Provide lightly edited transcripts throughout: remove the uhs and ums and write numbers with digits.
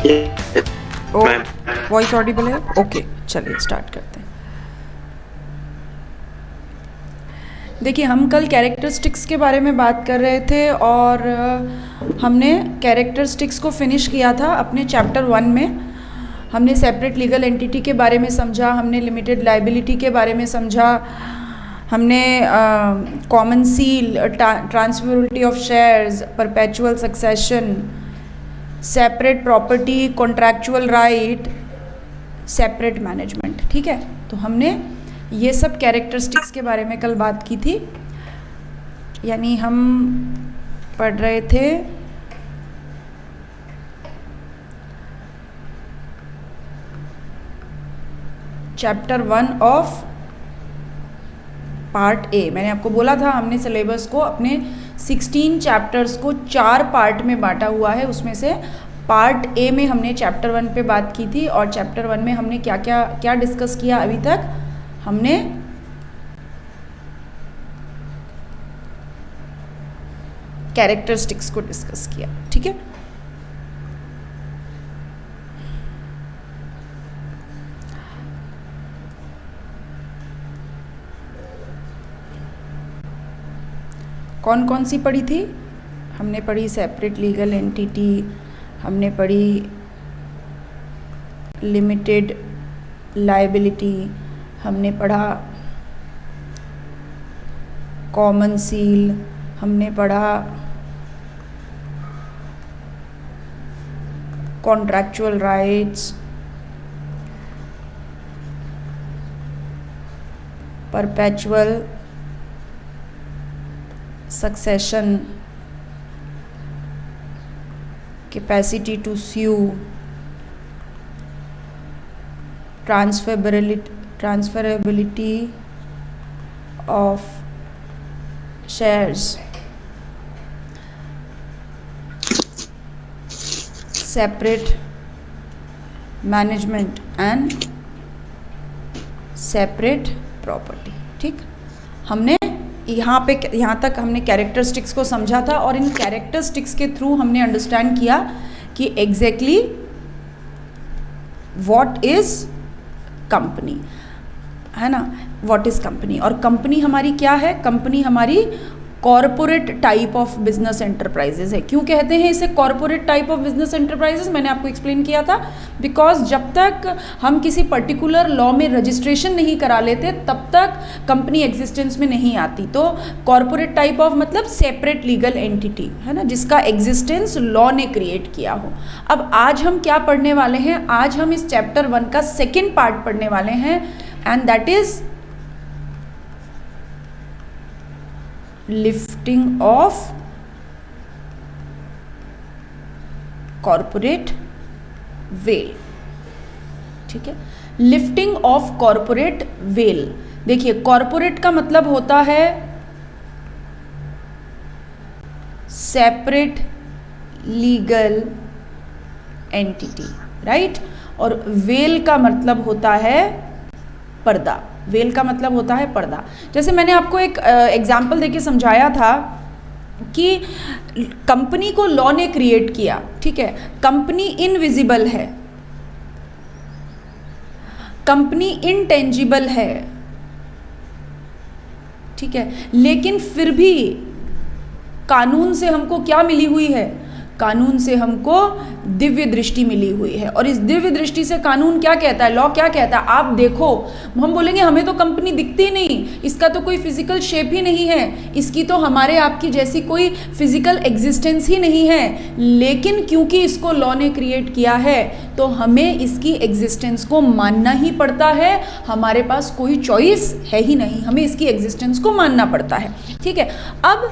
ओ, voice Audible है? Okay, चलिए start करते हैं। देखिए, हम कल कैरेक्टरिस्टिक्स के बारे में बात कर रहे थे और हमने कैरेक्टरिस्टिक्स को फिनिश किया था अपने चैप्टर 1 में। हमने सेपरेट लीगल एंटिटी के बारे में समझा, हमने लिमिटेड लायबिलिटी के बारे में समझा, हमने common seal, transferability of shares, perpetual succession, separate property, contractual right, separate management. ठीक है, तो हमने ये सब कैरेक्टरिस्टिक्स के बारे में कल बात की थी। यानी हम पढ़ रहे थे चैप्टर 1 ऑफ पार्ट ए। मैंने आपको बोला था हमने सिलेबस को अपने 16 चैप्टर्स को 4 पार्ट में बांटा हुआ है। उसमें से पार्ट ए में हमने चैप्टर 1 पे बात की थी और चैप्टर 1 में हमने क्या डिस्कस किया अभी तक। हमने कैरेक्टरिस्टिक्स को डिस्कस किया। ठीक है, कौन कौन सी पढ़ी थी? हमने पढ़ी सेपरेट लीगल एंटिटी, हमने पढ़ी लिमिटेड लायबिलिटी, हमने पढ़ा कॉमन सील, हमने पढ़ा contractual rights, perpetual succession, capacity to sue, transferability of shares, separate management and separate property। ठीक, हमने यहाँ तक हमने कैरेक्टरिस्टिक्स को समझा था और इन कैरेक्टरिस्टिक्स के थ्रू हमने अंडरस्टैंड किया कि एग्जैक्टली व्हाट इज कंपनी, है ना। व्हाट इज कंपनी, और कंपनी हमारी क्या है? कंपनी हमारी corporate type of business enterprises है। क्यों कहते हैं इसे corporate type of business enterprises? मैंने आपको एक्सप्लेन किया था, बिकॉज जब तक हम किसी पर्टिकुलर लॉ में रजिस्ट्रेशन नहीं करा लेते तब तक कंपनी एग्जिस्टेंस में नहीं आती। तो कॉरपोरेट टाइप ऑफ मतलब सेपरेट लीगल एंटिटी, है ना, जिसका एग्जिस्टेंस लॉ ने क्रिएट किया हो। अब आज हम क्या पढ़ने वाले हैं? आज हम इस चैप्टर 1 का सेकेंड पार्ट पढ़ने वाले हैं and that is lifting of corporate veil. ठीक है, लिफ्टिंग ऑफ कॉरपोरेट वेल। देखिए, कॉरपोरेट का मतलब होता है सेपरेट लीगल एंटिटी, राइट। और वेल का मतलब होता है पर्दा। वेल का मतलब होता है पर्दा। जैसे मैंने आपको एक एग्जाम्पल देके समझाया था कि कंपनी को लॉ ने क्रिएट किया। ठीक है, कंपनी इनविजिबल है, कंपनी इनटेंजिबल है, ठीक है, लेकिन फिर भी कानून से हमको क्या मिली हुई है? कानून से हमको दिव्य दृष्टि मिली हुई है। और इस दिव्य दृष्टि से कानून क्या कहता है, लॉ क्या कहता है? आप देखो, हम बोलेंगे हमें तो कंपनी दिखती नहीं, इसका तो कोई फिजिकल शेप ही नहीं है, इसकी तो हमारे आपकी जैसी कोई फिजिकल एग्जिस्टेंस ही नहीं है, लेकिन क्योंकि इसको लॉ ने क्रिएट किया है तो हमें इसकी एग्जिस्टेंस को मानना ही पड़ता है। हमारे पास कोई चॉइस है ही नहीं, हमें इसकी एग्जिस्टेंस को मानना पड़ता है। ठीक है, अब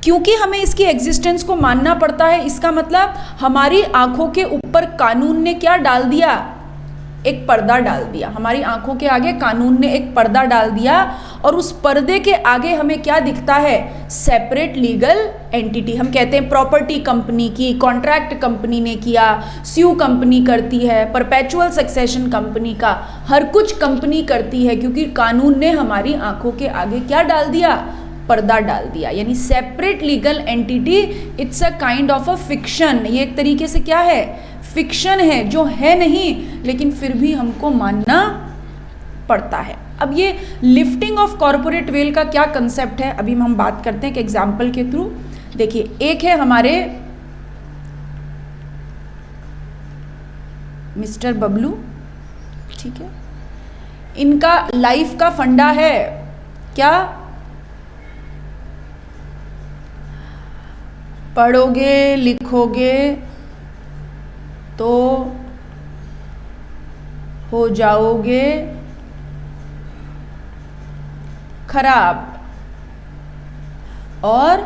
क्योंकि हमें इसकी एग्जिस्टेंस को मानना पड़ता है, इसका मतलब हमारी आंखों के ऊपर कानून ने क्या डाल दिया? एक पर्दा डाल दिया। हमारी आंखों के आगे कानून ने एक पर्दा डाल दिया और उस पर्दे के आगे हमें क्या दिखता है? Separate legal entity. हम कहते हैं प्रॉपर्टी कंपनी की, कॉन्ट्रैक्ट कंपनी ने किया, स्यू कंपनी करती है, परपेचुअल सक्सेशन कंपनी का, हर कुछ कंपनी करती है, क्योंकि कानून ने हमारी आंखों के आगे क्या डाल दिया? पर्दा डाल दिया। यानी separate legal entity, it's a kind of a fiction. ये एक तरीके से क्या है? फिक्शन है, जो है नहीं, लेकिन फिर भी हमको मानना पड़ता है। अब ये लिफ्टिंग ऑफ कॉरपोरेट वेल का क्या कंसेप्ट है, अभी हम बात करते हैं एक एग्जाम्पल के थ्रू। देखिए, एक है हमारे मिस्टर बबलू, ठीक है, इनका लाइफ का फंडा है क्या? पढ़ोगे लिखोगे तो हो जाओगे खराब, और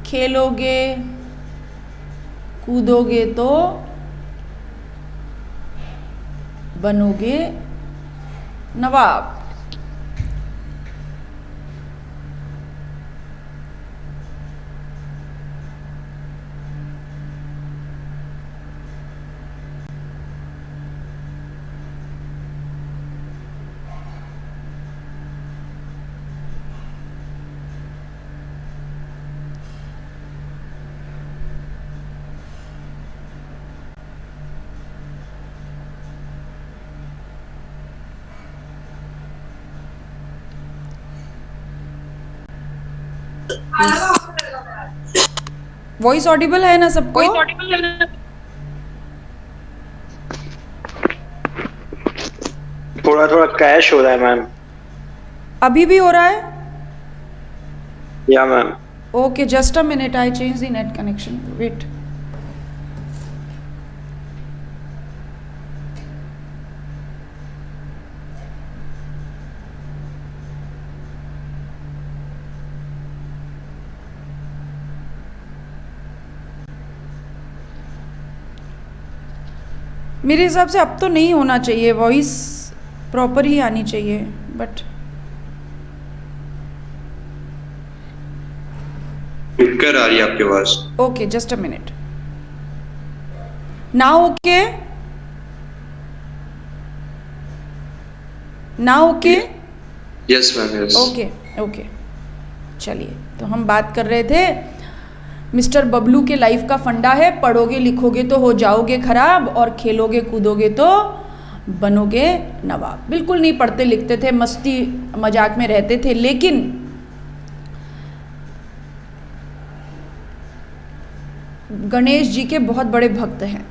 खेलोगे कूदोगे तो बनोगे नवाब। वॉइस ऑडिबल है ना सबको? थोड़ा थोड़ा क्रैश हो रहा है मैम। अभी भी हो रहा है? या ma'am. Okay, just a minute, I change the net connection, wait. मेरे हिसाब से अब तो नहीं होना चाहिए, वॉइस प्रॉपर ही आनी चाहिए, बट कर आ रही है आपके पास। Okay, just a minute, now okay, now okay, yes ma'am, yes. Okay okay, चलिए, तो हम बात कर रहे थे मिस्टर बबलू के लाइफ का फंडा है, पढ़ोगे लिखोगे तो हो जाओगे खराब, और खेलोगे कूदोगे तो बनोगे नवाब। बिल्कुल नहीं पढ़ते लिखते थे, मस्ती मजाक में रहते थे, लेकिन गणेश जी के बहुत बड़े भक्त हैं,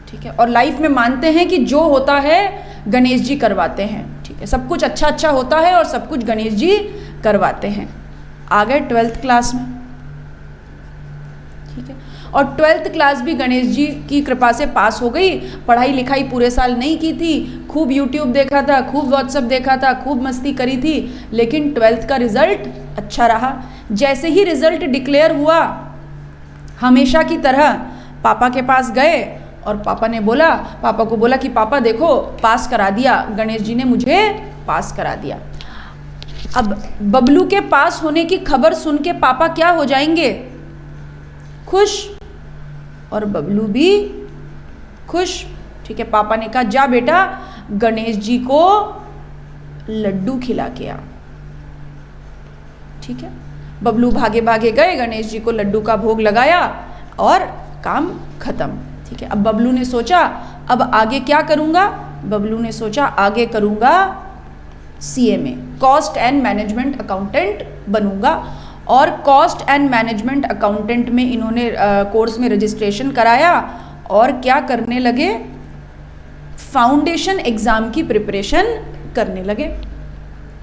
ठीक है, और लाइफ में मानते हैं कि जो होता है गणेश जी करवाते हैं, ठीक है, सब कुछ अच्छा अच्छा होता है और सब कुछ गणेश जी करवाते हैं। आ गए 12th क्लास में, ठीक है, और 12th क्लास भी गणेश जी की कृपा से पास हो गई। पढ़ाई लिखाई पूरे साल नहीं की थी, खूब यूट्यूब देखा था, खूब व्हाट्सएप देखा था, खूब मस्ती करी थी, लेकिन 12th का रिजल्ट अच्छा रहा। जैसे ही रिजल्ट डिक्लेयर हुआ, हमेशा की तरह पापा के पास गए, और पापा को बोला कि पापा देखो, पास करा दिया, गणेश जी ने मुझे पास करा दिया। अब बबलू के पास होने की खबर सुन के पापा क्या हो जाएंगे? खुश, और बबलू भी खुश, ठीक है। पापा ने कहा जा बेटा गणेश जी को लड्डू खिला के आ, ठीक है। बबलू भागे भागे गए, गणेश जी को लड्डू का भोग लगाया और काम खत्म, ठीक है। अब बबलू ने सोचा अब आगे क्या करूँगा? बबलू ने सोचा आगे करूँगा सीए में, कॉस्ट एंड मैनेजमेंट अकाउंटेंट बनूंगा। और कॉस्ट एंड मैनेजमेंट अकाउंटेंट में इन्होंने कोर्स में रजिस्ट्रेशन कराया और क्या करने लगे? फाउंडेशन एग्ज़ाम की प्रिपरेशन करने लगे,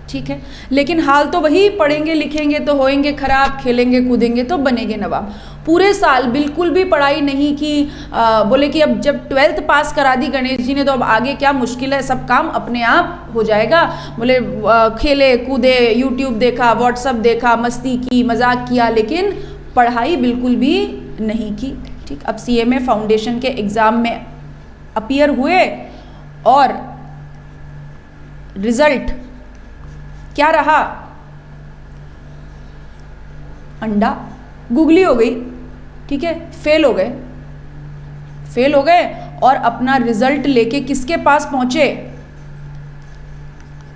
ठीक है। लेकिन हाल तो वही, पढ़ेंगे लिखेंगे तो होएंगे खराब, खेलेंगे कूदेंगे तो बनेंगे नवाब। पूरे साल बिल्कुल भी पढ़ाई नहीं की। बोले कि अब जब 12th पास करा दी गणेश जी ने तो अब आगे क्या मुश्किल है, सब काम अपने आप हो जाएगा। बोले खेले कूदे, यूट्यूब देखा, व्हाट्सअप देखा, मस्ती की, मजाक किया, लेकिन पढ़ाई बिल्कुल भी नहीं की, ठीक। अब सीए में फाउंडेशन के एग्ज़ाम में अपीयर हुए और रिजल्ट क्या रहा? अंडा गुगली हो गई, ठीक है। फेल हो गए और अपना रिजल्ट लेके किसके पास पहुंचे?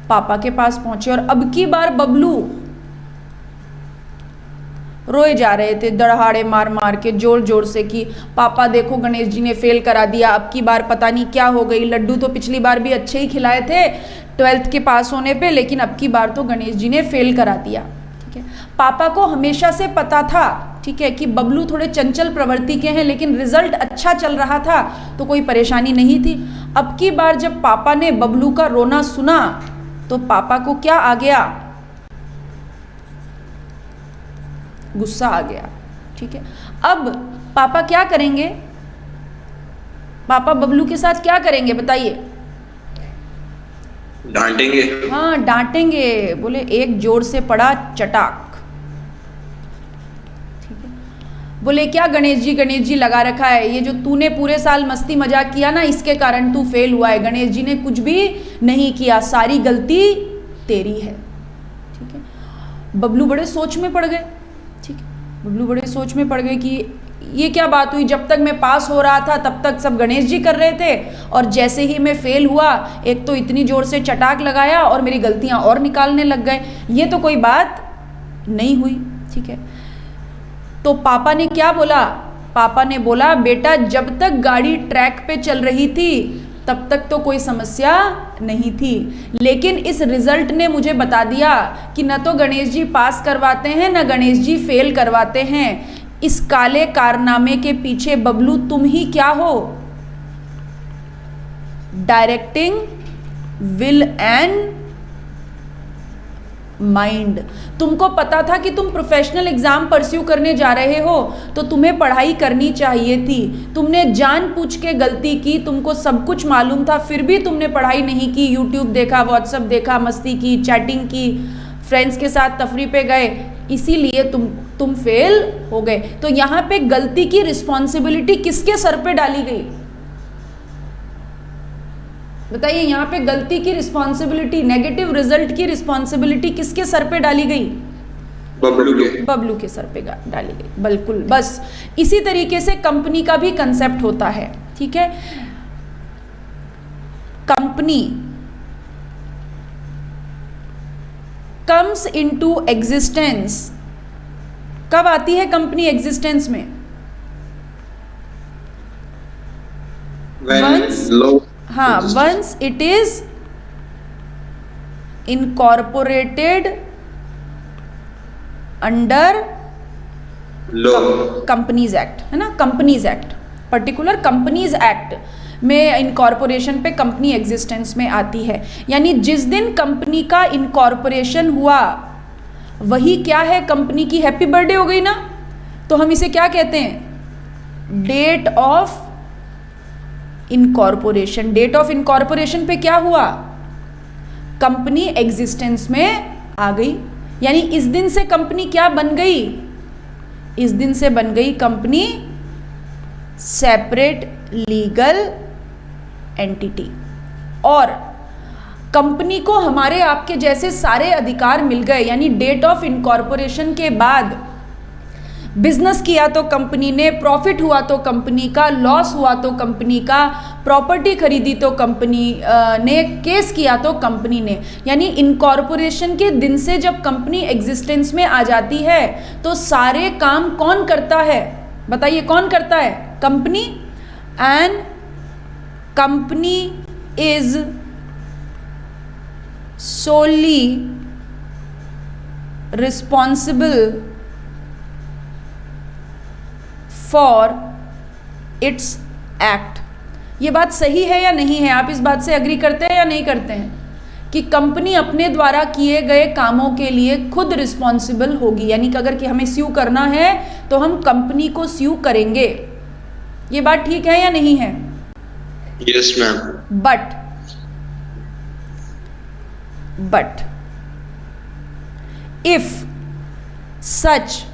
पापा के पास पहुंचे। और अब की बार बबलू रोए जा रहे थे दहाड़े मार मार के, जोर जोर से, कि पापा देखो गणेश जी ने फेल करा दिया, अब की बार पता नहीं क्या हो गई। लड्डू तो पिछली बार भी अच्छे ही खिलाए थे 12th के पास होने पे, लेकिन अब की बार तो गणेश जी ने फेल करा दिया। ठीक है, पापा को हमेशा से पता था, ठीक है, कि बबलू थोड़े चंचल प्रवृत्ति के हैं, लेकिन रिजल्ट अच्छा चल रहा था तो कोई परेशानी नहीं थी। अब की बार जब पापा ने बबलू का रोना सुना तो पापा को क्या आ गया? गुस्सा आ गया। ठीक है, अब पापा क्या करेंगे? पापा बबलू के साथ क्या करेंगे बताइए? डांटेंगे। हाँ, डांटेंगे। बोले एक जोर से पड़ा चटाक। ठीक है, बोले क्या गणेश जी लगा रखा है, ये जो तूने पूरे साल मस्ती मजाक किया ना, इसके कारण तू फेल हुआ है। गणेश जी ने कुछ भी नहीं किया, सारी गलती तेरी है। ठीक है, बबलू बड़े सोच में पड़ गए। ठीक है, बबलू बड़े सोच में पड़ गए कि ये क्या बात हुई, जब तक मैं पास हो रहा था तब तक सब गणेश जी कर रहे थे, और जैसे ही मैं फेल हुआ एक तो इतनी जोर से चटाक लगाया और मेरी गलतियां और निकालने लग गए, ये तो कोई बात नहीं हुई। ठीक है, तो पापा ने क्या बोला? पापा ने बोला बेटा जब तक गाड़ी ट्रैक पे चल रही थी तब तक तो कोई समस्या नहीं थी, लेकिन इस रिजल्ट ने मुझे बता दिया कि न तो गणेश जी पास करवाते हैं न गणेश जी फेल करवाते हैं। इस काले कारनामे के पीछे बबलू तुम ही क्या हो? Directing will and mind. तुमको पता था कि तुम प्रोफेशनल एग्जाम परस्यू करने जा रहे हो तो तुम्हें पढ़ाई करनी चाहिए थी। तुमने जानबूझ के गलती की, तुमको सब कुछ मालूम था, फिर भी तुमने पढ़ाई नहीं की। यूट्यूब देखा, व्हाट्सएप देखा, मस्ती की, चैटिंग की, फ्रेंड्स के साथ तफरी पे गए, इसीलिए तुम फेल हो गए। तो यहाँ पे गलती की रिस्पॉन्सिबिलिटी किसके सर पे डाली गई? बताइए, यहाँ पे गलती की रिस्पॉन्सिबिलिटी, नेगेटिव रिजल्ट की रिस्पॉन्सिबिलिटी किसके सर पे डाली गई? बबलू के सर पे डाली गई। बिल्कुल, बस इसी तरीके से कंपनी का भी कंसेप्ट होता है। ठीक है, कंपनी कम्स इनटू एग्जिस्टेंस। कब आती है कंपनी एग्जिस्टेंस में? Once it is incorporated under companies act, है ना, companies act, particular companies act में इनकॉर्पोरेशन पे कंपनी एग्जिस्टेंस में आती है। यानी जिस दिन कंपनी का इनकॉर्पोरेशन हुआ वही क्या है? कंपनी की हैप्पी बर्थडे हो गई ना, तो हम इसे क्या कहते हैं? Date of incorporation. Date of incorporation पे क्या हुआ? कंपनी एग्जिस्टेंस में आ गई। यानी इस दिन से कंपनी क्या बन गई? इस दिन से बन गई कंपनी सेपरेट लीगल एंटिटी, और कंपनी को हमारे आपके जैसे सारे अधिकार मिल गए। यानी डेट ऑफ इनकॉर्पोरेशन के बाद बिजनेस किया तो कंपनी ने, प्रॉफिट हुआ तो कंपनी का, लॉस हुआ तो कंपनी का, प्रॉपर्टी खरीदी तो कंपनी ने, केस किया तो कंपनी ने। यानी इनकॉर्पोरेशन के दिन से जब कंपनी एग्जिस्टेंस में आ जाती है तो सारे काम कौन करता है? बताइए, कौन करता है? Company. And company is solely responsible for its act। ये बात सही है या नहीं है? आप इस बात से एग्री करते हैं या नहीं करते हैं कि कंपनी अपने द्वारा किए गए कामों के लिए खुद रिस्पॉन्सिबल होगी? यानी कि अगर कि हमें स्यू करना है तो हम कंपनी को स्यू करेंगे। ये बात ठीक है या नहीं है? Yes ma'am. But if such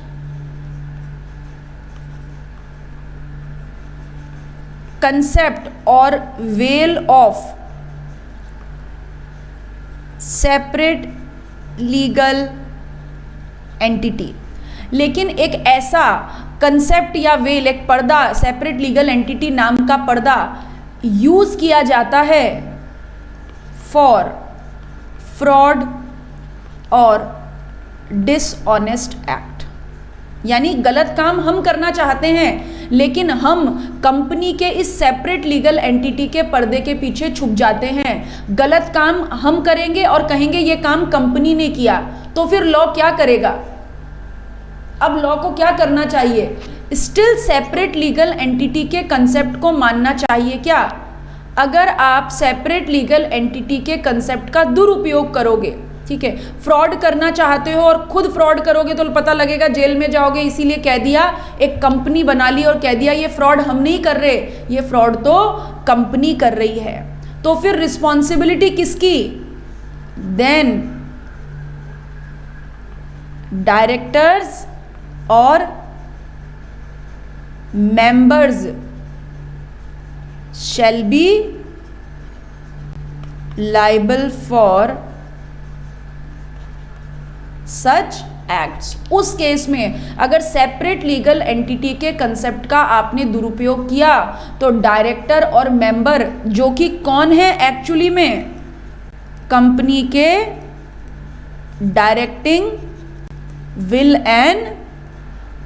concept or veil of separate legal entity, लेकिन एक ऐसा कंसेप्ट या वेल, एक पर्दा, सेपरेट लीगल एंटिटी नाम का पर्दा यूज किया जाता है फॉर फ्रॉड और डिसऑनेस्ट एक्ट। यानी गलत काम हम करना चाहते हैं लेकिन हम कंपनी के इस सेपरेट लीगल एंटिटी के पर्दे के पीछे छुप जाते हैं। गलत काम हम करेंगे और कहेंगे ये काम कंपनी ने किया, तो फिर लॉ क्या करेगा? अब लॉ को क्या करना चाहिए? स्टिल सेपरेट लीगल एंटिटी के कंसेप्ट को मानना चाहिए क्या? अगर आप सेपरेट लीगल एंटिटी के कंसेप्ट का दुरुपयोग करोगे, ठीक है, फ्रॉड करना चाहते हो और खुद फ्रॉड करोगे तो पता लगेगा, जेल में जाओगे, इसीलिए कह दिया, एक कंपनी बना ली और कह दिया ये फ्रॉड हम नहीं कर रहे, ये फ्रॉड तो कंपनी कर रही है। तो फिर रिस्पॉन्सिबिलिटी किसकी? देन डायरेक्टर्स और members shall be liable for such acts। उस केस में अगर सेपरेट लीगल एंटिटी के कंसेप्ट का आपने दुरुपयोग किया तो डायरेक्टर और मेंबर, जो कि कौन है एक्चुअली में? कंपनी के directing will and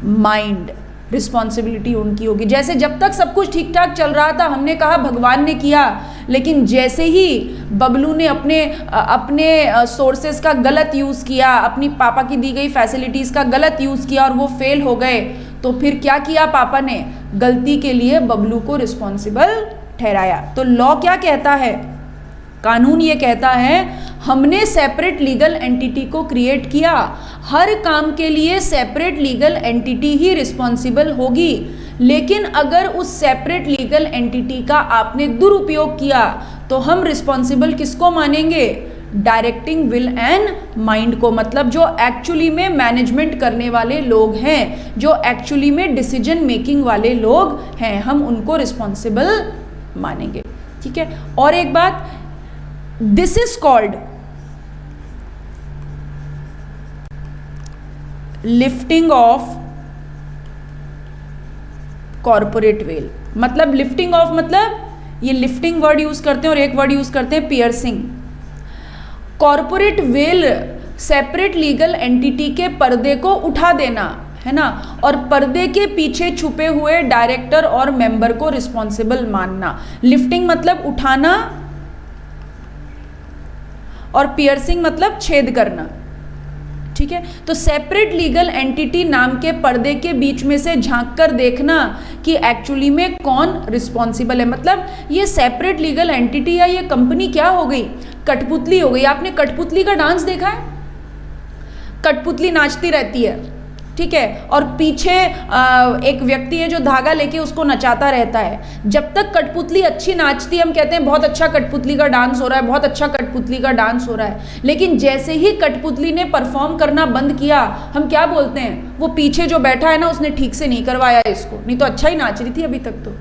mind, responsibility उनकी होगी। जैसे जब तक सब कुछ ठीक ठाक चल रहा था हमने कहा भगवान ने किया, लेकिन जैसे ही बबलू ने अपने सोर्सेज का गलत यूज़ किया, अपनी पापा की दी गई फैसिलिटीज़ का गलत यूज़ किया और वो फेल हो गए, तो फिर क्या किया पापा ने? गलती के लिए बबलू को रिस्पॉन्सिबल ठहराया। तो लॉ क्या कहता है? कानून ये कहता है हमने सेपरेट लीगल एंटिटी को क्रिएट किया, हर काम के लिए सेपरेट लीगल एंटिटी ही रिस्पॉन्सिबल होगी, लेकिन अगर उस सेपरेट लीगल एंटिटी का आपने दुरुपयोग किया तो हम रिस्पॉन्सिबल किसको मानेंगे? डायरेक्टिंग विल एंड माइंड को। मतलब जो एक्चुअली में मैनेजमेंट करने वाले लोग हैं, जो एक्चुअली में डिसीजन मेकिंग वाले लोग हैं, हम उनको रिस्पॉन्सिबल मानेंगे। ठीक है। और एक बात, this is called lifting of corporate well. मतलब लिफ्टिंग ऑफ, मतलब ये लिफ्टिंग वर्ड यूज करते हैं और एक वर्ड यूज करते हैं piercing. Corporate veil separate legal entity के पर्दे को उठा देना है ना, और पर्दे के पीछे छुपे हुए डायरेक्टर और मेंबर को रिस्पॉन्सिबल मानना। लिफ्टिंग मतलब उठाना और पियर्सिंग मतलब छेद करना। ठीक है। तो सेपरेट लीगल एंटिटी नाम के पर्दे के बीच में से झांक कर देखना कि एक्चुअली में कौन रिस्पॉन्सिबल है। मतलब ये सेपरेट लीगल एंटिटी या ये कंपनी क्या हो गई? कठपुतली हो गई। आपने कठपुतली का डांस देखा है? कठपुतली नाचती रहती है, ठीक है, और पीछे एक व्यक्ति है जो धागा लेके उसको नचाता रहता है। जब तक कठपुतली अच्छी नाचती है हम कहते हैं बहुत अच्छा कठपुतली का डांस हो रहा है, बहुत अच्छा कठपुतली का डांस हो रहा है। लेकिन जैसे ही कठपुतली ने परफॉर्म करना बंद किया, हम क्या बोलते हैं? वो पीछे जो बैठा है ना, उसने ठीक से नहीं करवाया इसको, नहीं तो अच्छा ही नाच रही थी अभी तक।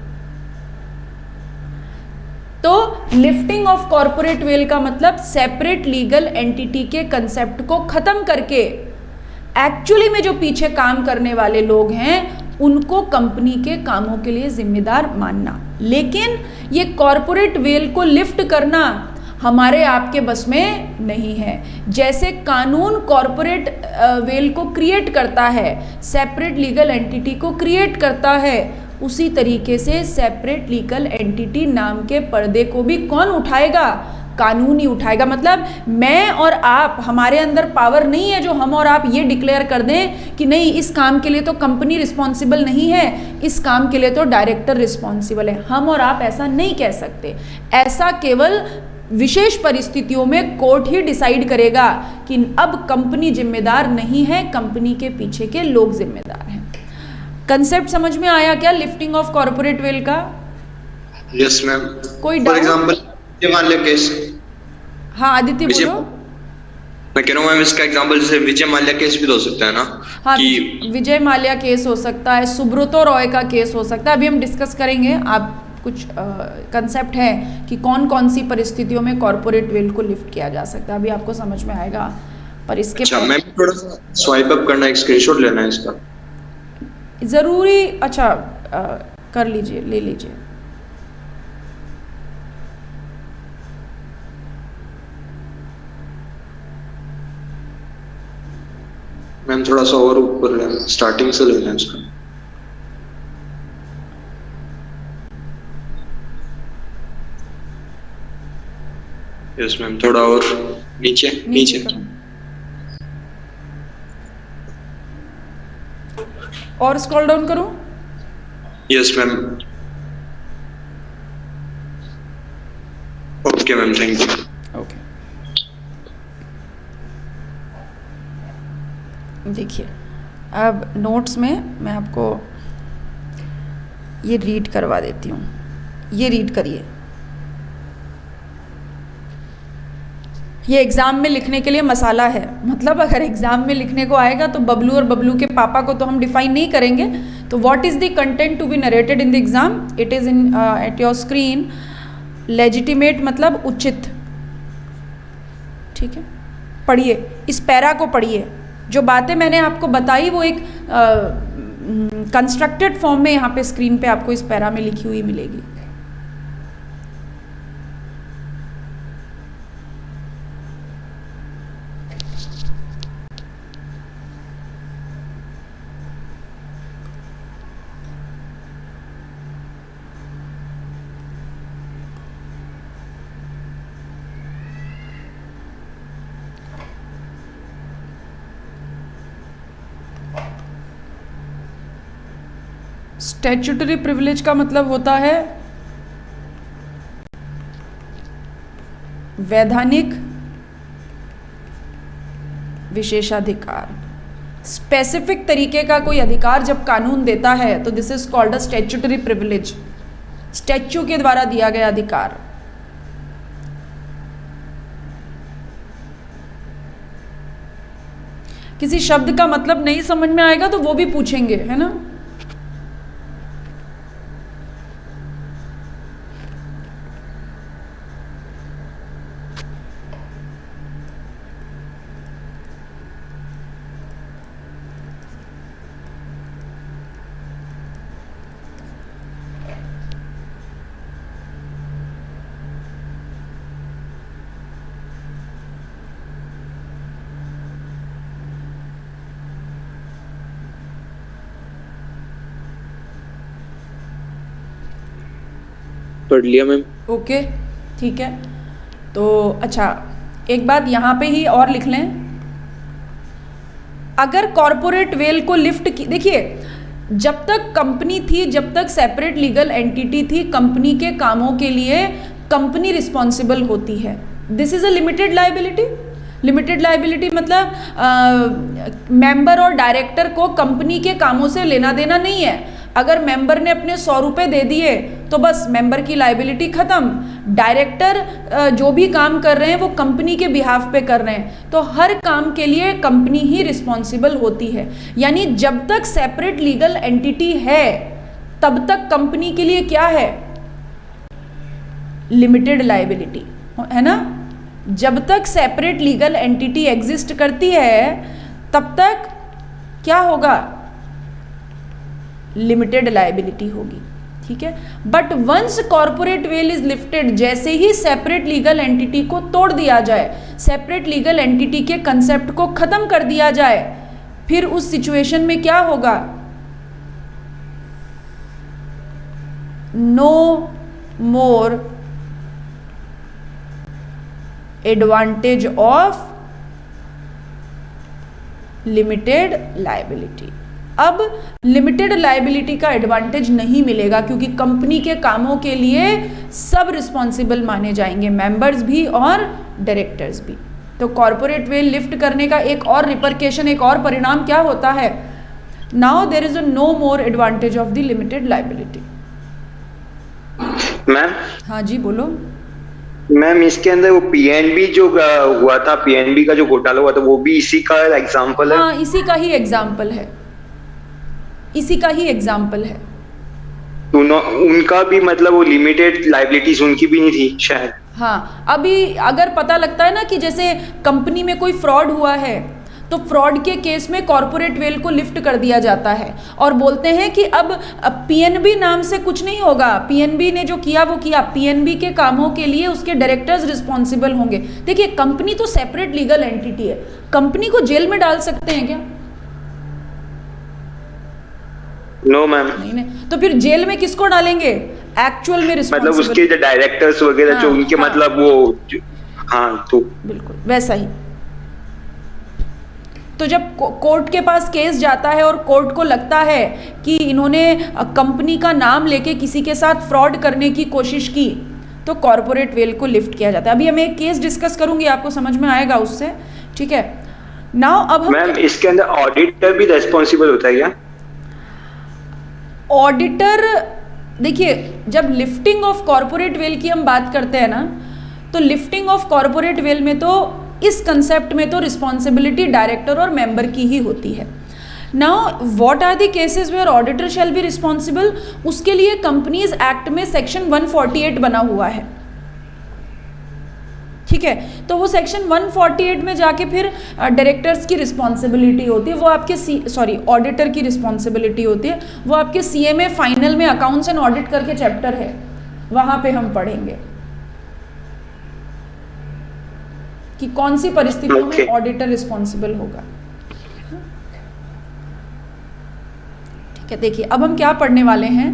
तो लिफ्टिंग ऑफ कॉर्पोरेट वेल का मतलब सेपरेट लीगल एंटिटी के कंसेप्ट को खत्म करके एक्चुअली में जो पीछे काम करने वाले लोग हैं उनको कंपनी के कामों के लिए जिम्मेदार मानना। लेकिन ये कॉर्पोरेट वेल को लिफ्ट करना हमारे आपके बस में नहीं है। जैसे कानून कॉर्पोरेट वेल को क्रिएट करता है, सेपरेट लीगल एंटिटी को क्रिएट करता है, उसी तरीके से सेपरेट लीगल एंटिटी नाम के पर्दे को भी कौन उठाएगा? कानून ही उठाएगा। मतलब मैं और आप, हमारे अंदर पावर नहीं है जो हम और आप ये डिक्लेयर कर दें कि नहीं इस काम के लिए तो कंपनी रिस्पॉन्सिबल नहीं है, इस काम के लिए तो डायरेक्टर रिस्पॉन्सिबल है। हम और आप ऐसा नहीं कह सकते। ऐसा केवल विशेष परिस्थितियों में कोर्ट ही डिसाइड करेगा कि अब कंपनी जिम्मेदार नहीं है, कंपनी के पीछे के लोग जिम्मेदार हैं। कंसेप्ट समझ में आया क्या लिफ्टिंग ऑफ कॉर्पोरेट वेल का? Yes ma'am. कोई फॉर doubt? Example Vijay Mallya case. हाँ आदित्य बोलो। मैं कह रहा हूँ मैम इसका एग्जांपल जैसे विजय माल्या केस भी तो हो सकता है ना? हाँ, कि विजय माल्या केस हो सकता है, सुब्रतो रॉय का केस हो सकता है। अभी हम डिस्कस करेंगे। आप कुछ कंसेप्ट है कि कौन कौन सी परिस्थितियों में कॉर्पोरेट वेल को लिफ्ट किया जा सकता है, अभी आपको समझ में आएगा। पर इसके अच्छा, मैं थोड़ा सा स्वाइप अप करना, एक स्क्रीनशॉट लेना है इसका ज़रूरी। अच्छा कर लीजिए, ले लीजिए। मैम थोड़ा सा और ऊपर स्टार्टिंग से लेना है इसका। यस मैम, थोड़ा और नीचे नीचे। करो। और स्क्रॉल डाउन करूं? Yes ma'am. Okay ma'am, thank you. Okay, देखिए अब नोट्स में मैं आपको ये रीड करवा देती हूँ। ये रीड करिए। ये एग्ज़ाम में लिखने के लिए मसाला है। मतलब अगर एग्ज़ाम में लिखने को आएगा तो बबलू और बबलू के पापा को तो हम डिफाइन नहीं करेंगे। तो what is the content to be narrated in the exam? It is in at your screen. Legitimate मतलब उचित। ठीक है, पढ़िए, इस पैरा को पढ़िए। जो बातें मैंने आपको बताई वो एक कंस्ट्रक्टेड फॉर्म में यहाँ पे स्क्रीन पे आपको इस पैरा में लिखी हुई मिलेगी। स्टैट्यूटरी प्रिविलेज का मतलब होता है वैधानिक विशेषाधिकार। स्पेसिफिक तरीके का कोई अधिकार जब कानून देता है तो this is called a statutory privilege. Statue के द्वारा दिया गया अधिकार। किसी शब्द का मतलब नहीं समझ में आएगा तो वो भी पूछेंगे, है ना? पढ़ लिया मैम। ओके, ठीक है। तो अच्छा, एक बात यहाँ पे ही और लिख लें। अगर कॉरपोरेट वेल को लिफ्ट की, देखिए जब तक कंपनी थी, जब तक सेपरेट लीगल एंटिटी थी, कंपनी के कामों के लिए कंपनी रिस्पॉन्सिबल होती है। This is a limited liability. Limited liability मतलब मेंबर और डायरेक्टर को कंपनी के कामों से लेना देना नहीं है। अगर मेंबर ने अपने 100 रुपये दे दिए तो बस मेंबर की लाइबिलिटी खत्म। डायरेक्टर जो भी काम कर रहे हैं वो कंपनी के बिहाफ पे कर रहे हैं, तो हर काम के लिए कंपनी ही रिस्पॉन्सिबल होती है। यानी जब तक सेपरेट लीगल एंटिटी है तब तक कंपनी के लिए क्या है? लिमिटेड लाइबिलिटी, है ना? जब तक सेपरेट लीगल एंटिटी एग्जिस्ट करती है तब तक क्या होगा? लिमिटेड लाइबिलिटी होगी। ठीक है, but once corporate veil is lifted, जैसे ही सेपरेट लीगल एंटिटी को तोड़ दिया जाए, सेपरेट लीगल एंटिटी के कंसेप्ट को खत्म कर दिया जाए, फिर उस सिचुएशन में क्या होगा? No more advantage of limited liability. अब लिमिटेड लाइबिलिटी का एडवांटेज नहीं मिलेगा क्योंकि कंपनी के कामों के लिए सब रिस्पॉन्सिबल माने जाएंगे, मेंबर्स भी और डायरेक्टर्स भी। तो कॉर्पोरेट वेल लिफ्ट करने का एक और रिपरकेशन, एक और परिणाम क्या होता है? Now there is a no more advantage of the limited liability. Ma'am, हाँ जी बोलो। मैम इसके अंदर वो पीएनबी जो हुआ था, पीएनबी का जो घोटाला हुआ था, वो भी इसी का एग्जांपल है? हाँ, इसी का ही एग्जाम्पल है, इसी का ही एग्जाम्पल है। तो उनका भी मतलब वो लिमिटेड लाइबिलिटीज उनकी भी नहीं थी शायद? हाँ, अभी अगर पता लगता है ना कि जैसे कंपनी में कोई फ्रॉड हुआ है तो फ्रॉड के केस में कॉर्पोरेट वेल को लिफ्ट कर दिया जाता है और बोलते हैं कि अब पीएनबी नाम से कुछ नहीं होगा, पीएनबी ने जो किया वो किया, पीएनबी के कामों के लिए उसके डायरेक्टर्स रिस्पॉन्सिबल होंगे। देखिए कंपनी तो सेपरेट लीगल एंटिटी है, कंपनी को जेल में डाल सकते हैं क्या? No ma'am. नहीं नहीं, तो फिर जेल में किसको डालेंगे? एक्चुअल में मतलब रिस्पॉन्सिबल। उसके जो डायरेक्टर्स वगैरह जो हाँ, उनके हाँ। मतलब हाँ तो बिल्कुल वैसा ही। तो जब कोर्ट के पास केस जाता है और कोर्ट को लगता है कि इन्होंने कंपनी का नाम लेके किसी के साथ फ्रॉड करने की कोशिश की, तो कॉरपोरेट वेल को लिफ्ट किया जाता है। अभी हम एक केस डिस्कस करूंगी, आपको समझ में आएगा उससे, ठीक है। नाउ अब हम मैम इसके अंदर ऑडिटर भी रेस्पॉन्सिबल होता है क्या? ऑडिटर, देखिए जब लिफ्टिंग ऑफ कॉरपोरेट वेल की हम बात करते हैं ना, तो लिफ्टिंग ऑफ कॉरपोरेट वेल में तो इस कंसेप्ट में तो रिस्पॉन्सिबिलिटी डायरेक्टर और मेंबर की ही होती है। Now what are the cases where auditor shall be responsible? उसके लिए कंपनीज एक्ट में सेक्शन 148 बना हुआ है, ठीक है। तो वो सेक्शन 148 में जाके फिर डायरेक्टर्स की रिस्पॉन्सिबिलिटी होती है, वो आपके ऑडिटर की रिस्पॉन्सिबिलिटी होती है, वो आपके सीएमए फाइनल में अकाउंट्स एंड ऑडिट करके चैप्टर है, वहां पे हम पढ़ेंगे कि कौन सी परिस्थितियों में ऑडिटर रिस्पॉन्सिबल होगा, ठीक है। देखिए अब हम क्या पढ़ने वाले हैं।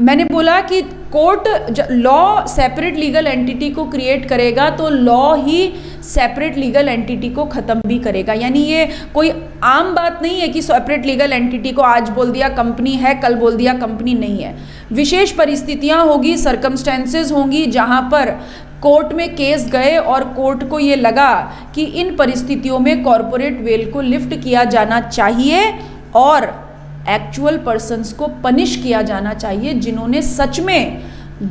मैंने बोला कि court law separate legal entity को क्रिएट करेगा, तो लॉ ही सेपरेट लीगल एंटिटी को ख़त्म भी करेगा। यानी ये कोई आम बात नहीं है कि सेपरेट लीगल एंटिटी को आज बोल दिया कंपनी है, कल बोल दिया कंपनी नहीं है। विशेष परिस्थितियां होगी, सर्कमस्टेंसेस होंगी, जहां पर कोर्ट में केस गए और कोर्ट को ये लगा कि इन परिस्थितियों में कॉरपोरेट वेल को लिफ्ट किया जाना चाहिए और एक्चुअल पर्सन्स को पनिश किया जाना चाहिए जिन्होंने सच में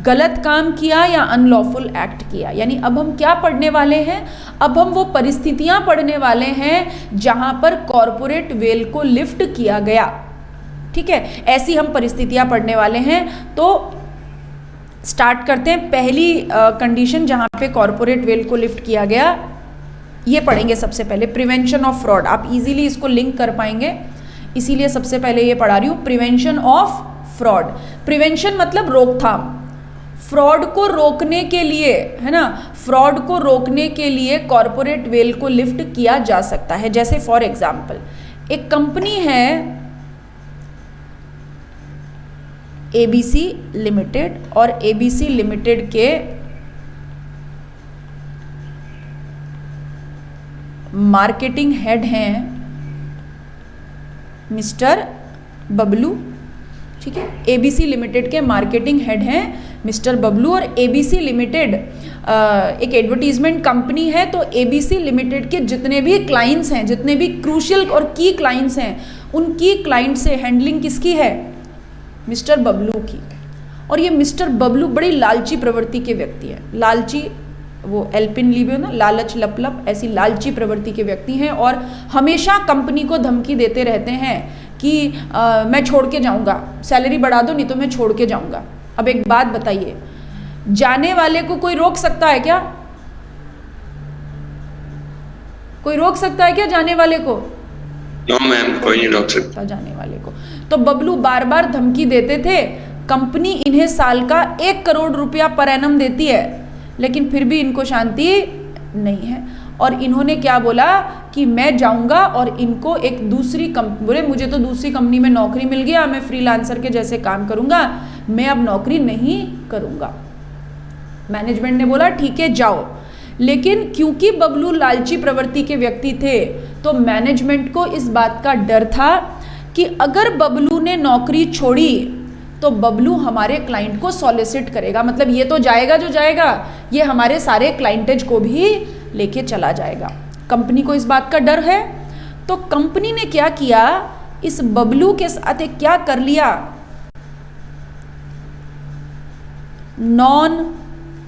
गलत काम किया या अनलॉफुल एक्ट किया। यानी अब हम क्या पढ़ने वाले हैं? अब हम वो परिस्थितियां पढ़ने वाले हैं जहां पर कॉरपोरेट वेल को लिफ्ट किया गया, ठीक है। ऐसी हम परिस्थितियां पढ़ने वाले हैं। तो स्टार्ट करते हैं। पहली कंडीशन जहां पे कॉरपोरेट वेल को लिफ्ट किया गया, ये पढ़ेंगे सबसे पहले, प्रिवेंशन ऑफ फ्रॉड। आप इजीली इसको लिंक कर पाएंगे, इसीलिए सबसे पहले ये पढ़ा रही हूँ, प्रिवेंशन ऑफ फ्रॉड। प्रिवेंशन मतलब रोकथाम, फ्रॉड को रोकने के लिए, है ना, फ्रॉड को रोकने के लिए कॉरपोरेट वेल को लिफ्ट किया जा सकता है। जैसे फॉर एग्जाम्पल एक कंपनी है एबीसी लिमिटेड, और एबीसी लिमिटेड के मार्केटिंग हेड हैं मिस्टर बबलू, ठीक है। एबीसी लिमिटेड के मार्केटिंग हेड हैं मिस्टर बबलू, और एबीसी लिमिटेड एक एडवर्टीजमेंट कंपनी है। तो एबीसी लिमिटेड के जितने भी क्लाइंट्स हैं, जितने भी क्रूशियल और की क्लाइंट्स हैं, उनकी क्लाइंट से हैंडलिंग किसकी है? मिस्टर बबलू की। और ये मिस्टर बबलू बड़ी लालची प्रवृत्ति के व्यक्ति हैं। लालची, वो एल्पिन लीबे ना, लालच लपलप, ऐसी लालची प्रवृत्ति के व्यक्ति हैं और हमेशा कंपनी को धमकी देते रहते हैं कि मैं छोड़ के जाऊंगा, सैलरी बढ़ा दो नहीं तो मैं छोड़ के जाऊंगा। अब एक बात बताइए, जाने वाले को कोई रोक सकता है क्या? कोई रोक सकता है क्या जाने वाले को? नो मैम, कोई नहीं रोक सकता जाने वाले को। तो बबलू बार बार धमकी देते थे। कंपनी इन्हें साल का 1 करोड़ रुपया पर एनम देती है, लेकिन फिर भी इनको शांति नहीं है। और इन्होंने क्या बोला कि मैं जाऊंगा और इनको एक दूसरी कंपनी, बोले मुझे तो दूसरी कंपनी में नौकरी मिल गया, मैं फ्रीलांसर के जैसे काम करूंगा, मैं अब नौकरी नहीं करूंगा। मैनेजमेंट ने बोला ठीक है जाओ, लेकिन क्योंकि बबलू लालची प्रवृत्ति के व्यक्ति थे, तो मैनेजमेंट को इस बात का डर था कि अगर बबलू ने नौकरी छोड़ी तो बबलू हमारे क्लाइंट को सॉलिसिट करेगा, मतलब ये तो जाएगा जो जाएगा, ये हमारे सारे क्लाइंटेज को भी लेके चला जाएगा। कंपनी को इस बात का डर है, तो कंपनी ने क्या किया, इस बबलू के साथ एक क्या कर लिया, नॉन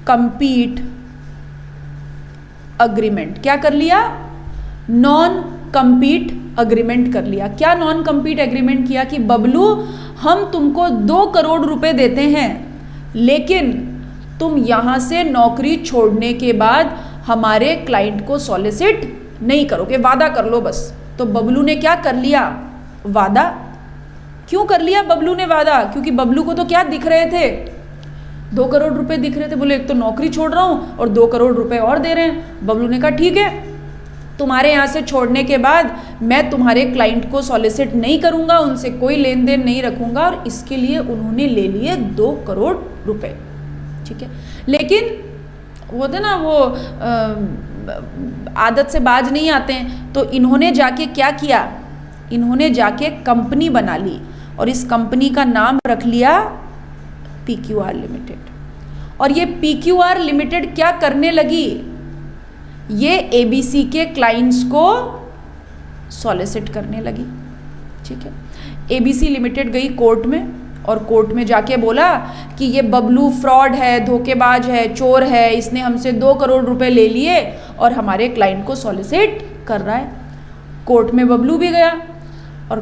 कंपीट अग्रीमेंट। क्या कर लिया? नॉन कंपीट अग्रीमेंट कर लिया। क्या नॉन कंपीट एग्रीमेंट किया कि बबलू हम तुमको 2 करोड़ रुपए देते हैं, लेकिन तुम यहां से नौकरी छोड़ने के बाद हमारे क्लाइंट को सॉलिसिट नहीं करोगे, वादा कर लो बस। तो बबलू ने क्या कर लिया? वादा। क्यों कर लिया बबलू ने वादा? क्योंकि बबलू को तो क्या दिख रहे थे, 2 करोड़ रुपए दिख रहे थे। बोले एक तो नौकरी छोड़ रहा हूं और 2 करोड़ रुपए और दे रहे हैं। बबलू ने कहा ठीक है, तुम्हारे यहाँ से छोड़ने के बाद मैं तुम्हारे क्लाइंट को सॉलिसिट नहीं करूँगा, उनसे कोई लेन देन नहीं रखूँगा, और इसके लिए उन्होंने ले लिए 2 करोड़ रुपए। ठीक है, लेकिन वो थे ना, वो आदत से बाज नहीं आते हैं, तो इन्होंने जाके क्या किया, इन्होंने जाके कंपनी बना ली और इस कंपनी का नाम रख लिया PQR लिमिटेड। और ये PQR लिमिटेड क्या करने लगी, ये ABC के क्लाइंट्स को सॉलिसिट करने लगी। ठीक है, ABC लिमिटेड गई कोर्ट में और कोर्ट में जाके बोला कि ये बबलू फ्रॉड है, धोखेबाज है, चोर है, इसने हमसे 2 करोड़ रुपए ले लिए और हमारे क्लाइंट को सॉलिसिट कर रहा है। कोर्ट में बबलू भी गया और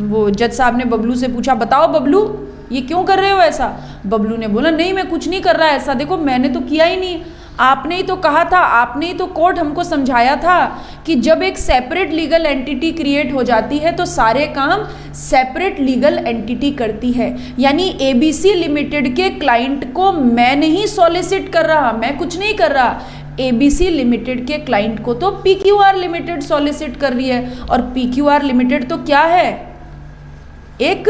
वो जज साहब ने बबलू से पूछा, बताओ बबलू ये क्यों कर रहे हो ऐसा। बबलू ने बोला, नहीं मैं कुछ नहीं कर रहा ऐसा, देखो मैंने तो किया ही नहीं, आपने ही तो कहा था, आपने ही तो कोर्ट हमको समझाया था कि जब एक सेपरेट लीगल एंटिटी क्रिएट हो जाती है तो सारे काम सेपरेट लीगल एंटिटी करती है। यानी ABC लिमिटेड के क्लाइंट को मैं नहीं सॉलिसिट कर रहा, मैं कुछ नहीं कर रहा, ABC लिमिटेड के क्लाइंट को तो PQR लिमिटेड सॉलिसिट कर रही है। और PQR लिमिटेड तो क्या है, एक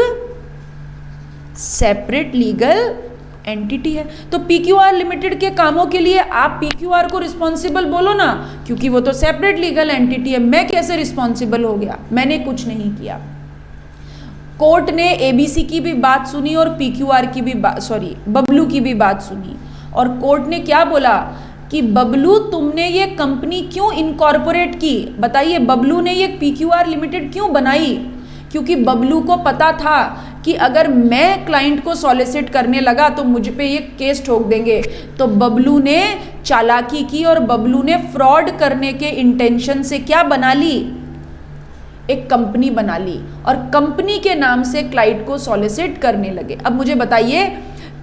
सेपरेट लीगल एंटिटी है। तो PQR लिमिटेड के कामों के लिए आप PQR को रिस्पॉन्सिबल बोलो ना, क्योंकि वो तो सेपरेट लीगल एंटिटी है, मैं कैसे रिस्पॉन्सिबल हो गया, मैंने कुछ नहीं किया। कोर्ट ने ABC की भी बात सुनी और PQR की भी बबलू की भी बात सुनी, और कोर्ट ने क्या बोला कि बबलू तुमने ये कंपनी क्यों इनकॉर्पोरेट की, बताइए बबलू ने ये PQR लिमिटेड क्यों बनाई, क्योंकि बबलू को पता था कि अगर मैं क्लाइंट को सॉलिसिट करने लगा तो मुझ पे ये केस ठोक देंगे। तो बबलू ने चालाकी की और बबलू ने फ्रॉड करने के इंटेंशन से क्या बना ली, एक कंपनी बना ली और कंपनी के नाम से क्लाइंट को सॉलिसिट करने लगे। अब मुझे बताइए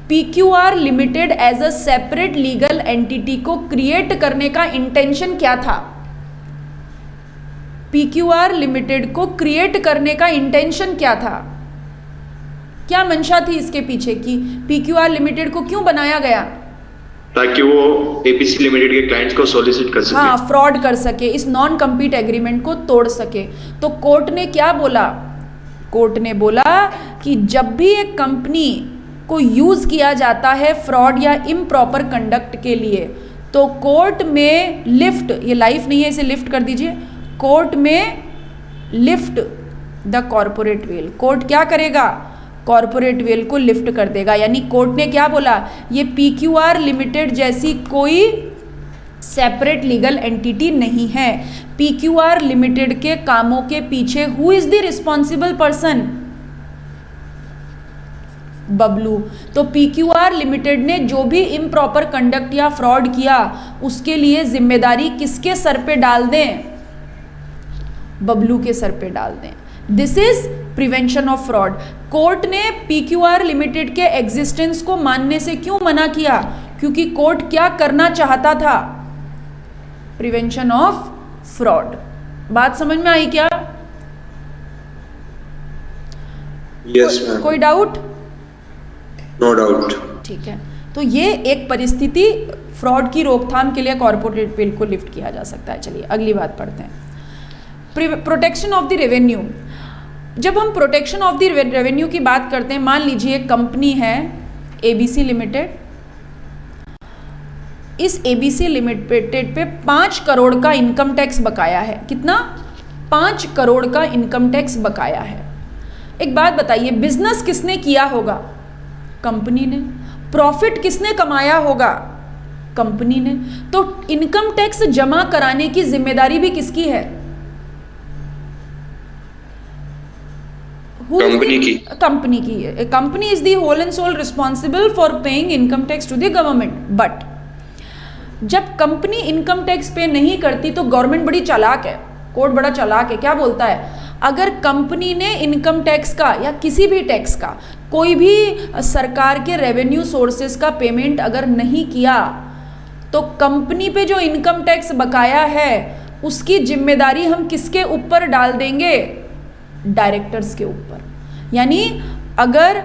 PQR limited as a separate legal entity को क्रिएट करने का इंटेंशन क्या था, PQR लिमिटेड को क्रिएट करने का इंटेंशन क्या था, क्या मंशा थी इसके पीछे की PQR लिमिटेड को क्यों बनाया गया, ताकि वो ABC लिमिटेड के क्लाइंट्स को सॉलिसिट कर सके, हाँ फ्रॉड कर सके, इस नॉन कम्पीट एग्रीमेंट को तोड़ सके। तो कोर्ट ने क्या बोला, कोर्ट ने बोला कि जब भी एक कंपनी को यूज किया जाता है फ्रॉड या इम्प्रॉपर कंडक्ट के लिए, तो कोर्ट में लिफ्ट, ये लाइफ नहीं है इसे लिफ्ट कर दीजिए, कोर्ट में lift the corporate veil, court क्या करेगा, कॉर्पोरेट वेल को लिफ्ट कर देगा। यानी कोर्ट ने क्या बोला, ये PQR लिमिटेड जैसी कोई सेपरेट लीगल एंटिटी नहीं है, PQR लिमिटेड के कामों के पीछे who is the responsible person, Bablu. तो PQR लिमिटेड ने जो भी इम्प्रॉपर कंडक्ट या फ्रॉड किया उसके लिए जिम्मेदारी किसके सर पे डाल दें, बबलू के सर पे डाल दें। This is prevention of fraud. Court ने PQR लिमिटेड के एग्जिस्टेंस को मानने से क्यों मना किया, क्योंकि कोर्ट क्या करना चाहता था, प्रिवेंशन ऑफ फ्रॉड। बात समझ में आई क्या? यस मैम, कोई डाउट? No doubt. ठीक है, तो ये एक परिस्थिति फ्रॉड की रोकथाम के लिए कॉर्पोरेट बिल को लिफ्ट किया जा सकता है। चलिए अगली बात पढ़ते हैं, प्रोटेक्शन ऑफ द रेवेन्यू। जब हम प्रोटेक्शन ऑफ द रेवेन्यू की बात करते हैं, मान लीजिए कंपनी है ABC लिमिटेड, इस ABC लिमिटेड पे 5 करोड़ का इनकम टैक्स बकाया है। कितना? 5 करोड़ का इनकम टैक्स बकाया है। एक बात बताइए, बिजनेस किसने किया होगा? कंपनी ने। प्रॉफिट किसने कमाया होगा? कंपनी ने। तो इनकम टैक्स जमा कराने की जिम्मेदारी भी किसकी है? कंपनी की। कंपनी की है। Company is the whole and sole responsible for paying income tax to the government. But जब कंपनी इनकम टैक्स पे नहीं करती तो गवर्नमेंट बड़ी चालाक है, कोर्ट बड़ा चालाक है। क्या बोलता है? अगर कंपनी ने इनकम टैक्स का या किसी भी टैक्स का, कोई भी सरकार के रेवेन्यू सोर्सेज का पेमेंट अगर नहीं किया, तो कंपनी पे जो इनकम टैक्स बकाया है उसकी जिम्मेदारी हम किसके ऊपर डाल देंगे? डायरेक्टर्स के ऊपर। यानी अगर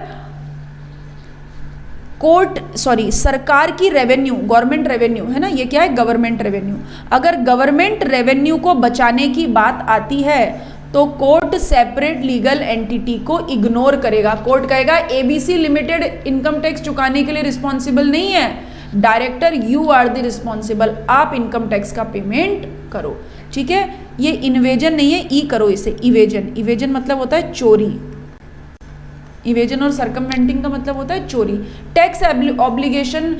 सरकार की रेवेन्यू, गवर्नमेंट रेवेन्यू है ना, ये क्या है, गवर्नमेंट रेवेन्यू। अगर गवर्नमेंट रेवेन्यू को बचाने की बात आती है तो कोर्ट सेपरेट लीगल एंटिटी को इग्नोर करेगा। कोर्ट कहेगा एबीसी लिमिटेड इनकम टैक्स चुकाने के लिए रिस्पॉन्सिबल नहीं है, director you are the responsible, आप इनकम टैक्स का पेमेंट करो। ठीक है, ये इन्वेजन नहीं है, ई करो इसे, इवेजन। इवेजन मतलब होता है चोरी, इवेजन और सरकमवेंटिंग का मतलब होता है चोरी। टैक्स ऑब्लिगेशन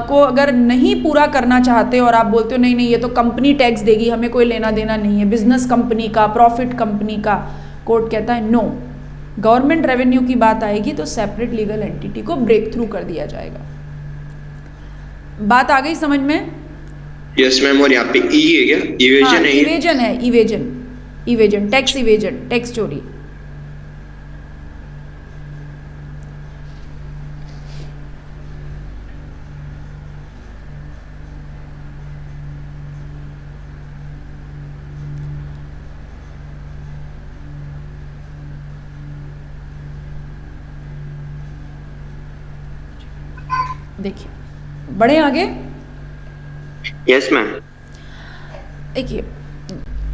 को अगर नहीं पूरा करना चाहते और आप बोलते हो नहीं नहीं ये तो कंपनी टैक्स देगी, हमें कोई लेना देना नहीं है, बिजनेस कंपनी का, प्रॉफिट कंपनी का, कोर्ट कहता है नो, गवर्नमेंट रेवेन्यू की बात आएगी तो सेपरेट लीगल एंटिटी को ब्रेक थ्रू कर दिया जाएगा। बात आ गई समझ में? यस मैम, और यहाँ पे ई है क्या, इवेजन है ये? इवेजन है, evasion, evasion, tax evasion, tax चोरी। देखिए बढ़े आगे। Yes ma'am. देखिए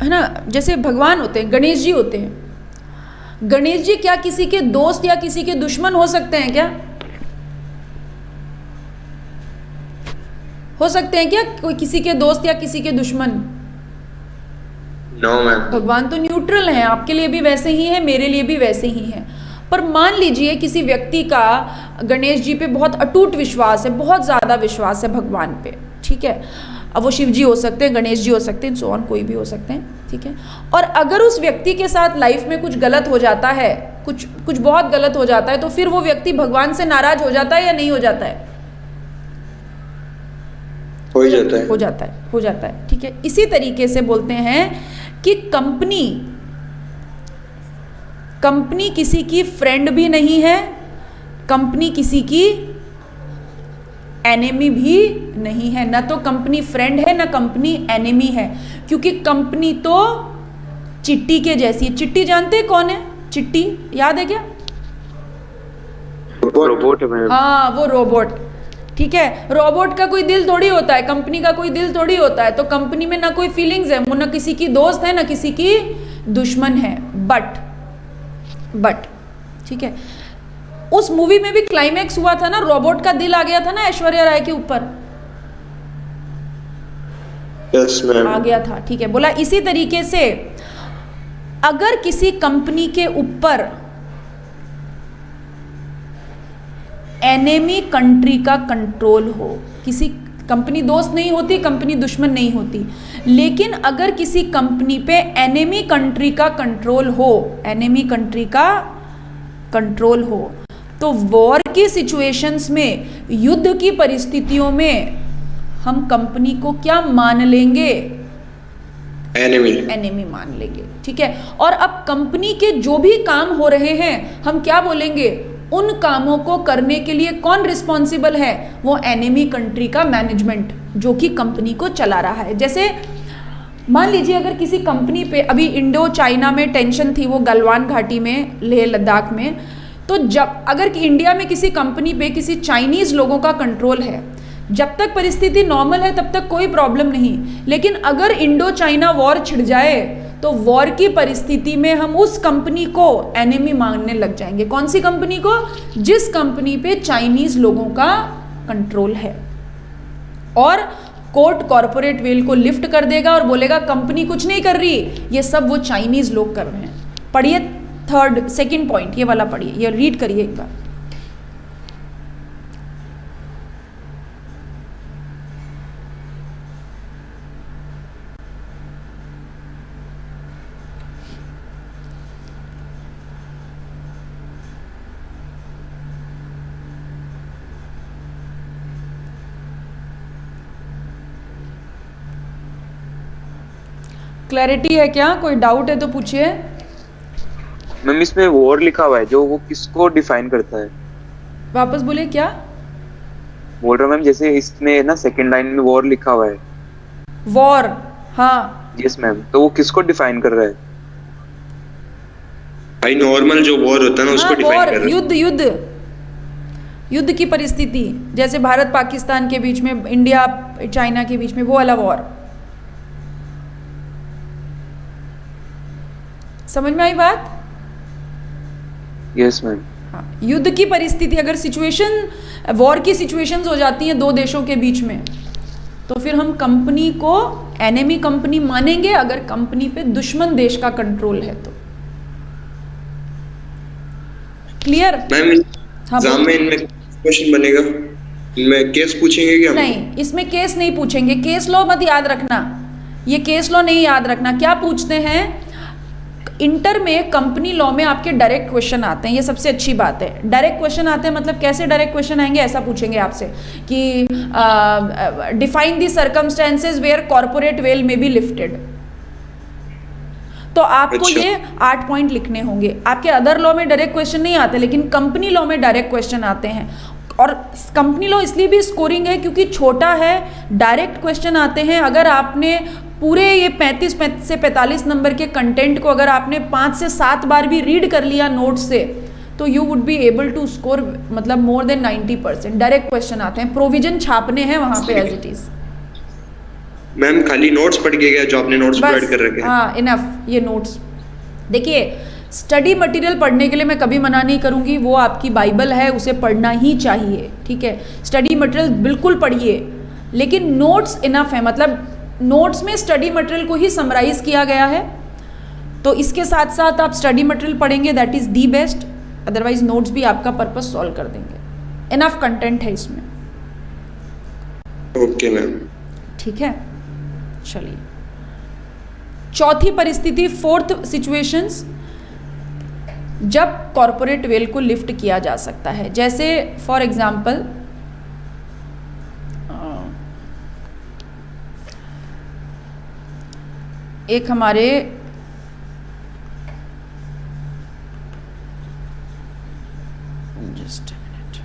है ना, जैसे भगवान होते हैं, गणेश जी होते हैं, गणेश जी क्या किसी के दोस्त या किसी के दुश्मन हो सकते हैं क्या? हो सकते हैं क्या कोई किसी के दोस्त या किसी के दुश्मन? No ma'am. भगवान तो न्यूट्रल हैं, आपके लिए भी वैसे ही है, मेरे लिए भी वैसे ही है। पर मान लीजिए किसी व्यक्ति का गणेश जी पे बहुत अटूट विश्वास है, बहुत ज़्यादा विश्वास है भगवान पे, ठीक है। अब वो शिव जी हो सकते हैं, गणेश जी हो सकते हैं, सो ऑन, कोई भी हो सकते हैं, ठीक है। और अगर उस व्यक्ति के साथ लाइफ में कुछ गलत हो जाता है, कुछ बहुत गलत हो जाता है, तो फिर वो व्यक्ति भगवान से नाराज हो जाता है या नहीं हो जाता है? हो जाता है, हो जाता है, हो जाता है, ठीक है। इसी तरीके से बोलते हैं कि कंपनी किसी की फ्रेंड भी नहीं है, कंपनी किसी की एनिमी भी नहीं है। ना तो कंपनी फ्रेंड है ना कंपनी एनिमी है, क्योंकि कंपनी तो चिट्टी के जैसी है। चिट्टी जानते हैं कौन है? चिट्टी याद है क्या? रोबोट है। हाँ, वो रोबोट, ठीक है। रोबोट का कोई दिल थोड़ी होता है, कंपनी का कोई दिल थोड़ी होता है। तो कंपनी में ना कोई फीलिंग्स है, वो ना किसी की दोस्त है ना किसी की दुश्मन है। बट ठीक है, उस मूवी में भी क्लाइमैक्स हुआ था ना, रोबोट का दिल आ गया था ना ऐश्वर्या राय के ऊपर, यस मैम, आ गया था, ठीक है। बोला इसी तरीके से अगर किसी कंपनी के ऊपर एनिमी कंट्री का कंट्रोल हो, किसी कंपनी दोस्त नहीं होती, कंपनी दुश्मन नहीं होती, लेकिन अगर किसी कंपनी पे एनिमी कंट्री का कंट्रोल हो, एनिमी कंट्री का कंट्रोल हो, तो वॉर की सिचुएशंस में, युद्ध की परिस्थितियों में हम कंपनी को क्या मान लेंगे? एनिमी मान लेंगे, ठीक है। और अब कंपनी के जो भी काम हो रहे हैं हम क्या बोलेंगे? उन कामों को करने के लिए कौन रिस्पॉन्सिबल है? वो एनिमी कंट्री का मैनेजमेंट, जो कि कंपनी को चला रहा है। जैसे मान लीजिए अगर किसी कंपनी पे, अभी इंडो चाइना में टेंशन थी, वो गलवान घाटी में, लेह लद्दाख में, तो जब अगर इंडिया में किसी कंपनी पे किसी चाइनीज़ लोगों का कंट्रोल है, जब तक परिस्थिति नॉर्मल है तब तक कोई प्रॉब्लम नहीं, लेकिन अगर इंडो चाइना वॉर छिड़ जाए तो वॉर की परिस्थिति में हम उस कंपनी को एनिमी मानने लग जाएंगे। कौन सी कंपनी को? जिस कंपनी पे चाइनीज लोगों का कंट्रोल है। और कोर्ट कॉरपोरेट वेल को लिफ्ट कर देगा और बोलेगा कंपनी कुछ नहीं कर रही, ये सब वो चाइनीज लोग कर रहे हैं। पढ़िए सेकंड पॉइंट, ये वाला पढ़िए, ये रीड करिए एक बार। क्लैरिटी है क्या? कोई डाउट है तो पूछिए। मैम इसमें वॉर लिखा हुआ है, जो वो किसको डिफाइन करता है? वापस बोलिए क्या बोल रहा हूँ मैम, जैसे इसमें ना सेकंड लाइन में वॉर लिखा हुआ है। वॉर, हाँ यस मैम, तो वो किसको डिफाइन कर रहा है? भाई नॉर्मल जो वॉर होता है ना उसको डिफाइन कर रहा है। युद्ध, युद्ध की परिस्थिति, जैसे भारत पाकिस्तान के बीच में, इंडिया चाइना के बीच में, वो वाला वॉर। समझ में आई बात? Yes ma'am. हाँ, युद्ध की परिस्थिति, अगर सिचुएशन, वॉर की सिचुएशंस हो जाती हैं दो देशों के बीच में, तो फिर हम कंपनी को एनिमी कंपनी मानेंगे अगर कंपनी पे दुश्मन देश का कंट्रोल है तो। क्लियर? मैम एग्जाम में इनमें क्वेश्चन बनेगा, इनमें केस पूछेंगे क्या? नहीं, इसमें केस नहीं पूछेंगे। केस लॉ मत याद रखना, ये केस लॉ नहीं याद रखना। क्या पूछते हैं इंटर में, कंपनी लॉ में आपके डायरेक्ट क्वेश्चन आते हैं, ये सबसे अच्छी बात है। डायरेक्ट क्वेश्चन आते हैं मतलब कैसे डायरेक्ट क्वेश्चन आएंगे? ऐसा पूछेंगे आपसे कि define the circumstances where corporate veil may be lifted, तो आपको अच्छा। ये 8 पॉइंट लिखने होंगे। आपके अदर लॉ में डायरेक्ट क्वेश्चन नहीं आते, लेकिन कंपनी लॉ में डायरेक्ट क्वेश्चन आते हैं। और कंपनी लॉ इसलिए भी स्कोरिंग है क्योंकि छोटा है, डायरेक्ट क्वेश्चन आते हैं। अगर आपने पूरे ये 35 से 45 नंबर के कंटेंट को अगर आपने 5 से 7 बार भी रीड कर लिया नोट से, तो you would be able to score मतलब मोर देन 90%। डायरेक्ट क्वेश्चन आते हैं, प्रोविजन छापने हैं वहां पे एज इट इज। मैम खाली नोट्स पढ़ के गया जो आपने नोट्स प्रोवाइड कर रखे हैं। हाँ, इनफ। ये नोट्स देखिए, स्टडी मटेरियल पढ़ने के लिए मैं कभी मना नहीं करूंगी, वो आपकी बाइबल है, उसे पढ़ना ही चाहिए, ठीक है। स्टडी मटेरियल बिल्कुल पढ़िए, लेकिन नोट्स इनफ है। मतलब नोट्स में स्टडी मटेरियल को ही समराइज किया गया है, तो इसके साथ साथ आप स्टडी मटेरियल पढ़ेंगे, that is the best. Otherwise notes भी आपका पर्पस सॉल्व कर देंगे। इनफ कंटेंट है इसमें, ओके मैम। ठीक है। चलिए, चौथी परिस्थिति, फोर्थ सिचुएशंस, जब कॉर्पोरेट वेल को लिफ्ट किया जा सकता है। जैसे फॉर एग्जांपल एक हमारे जस्ट मिनट,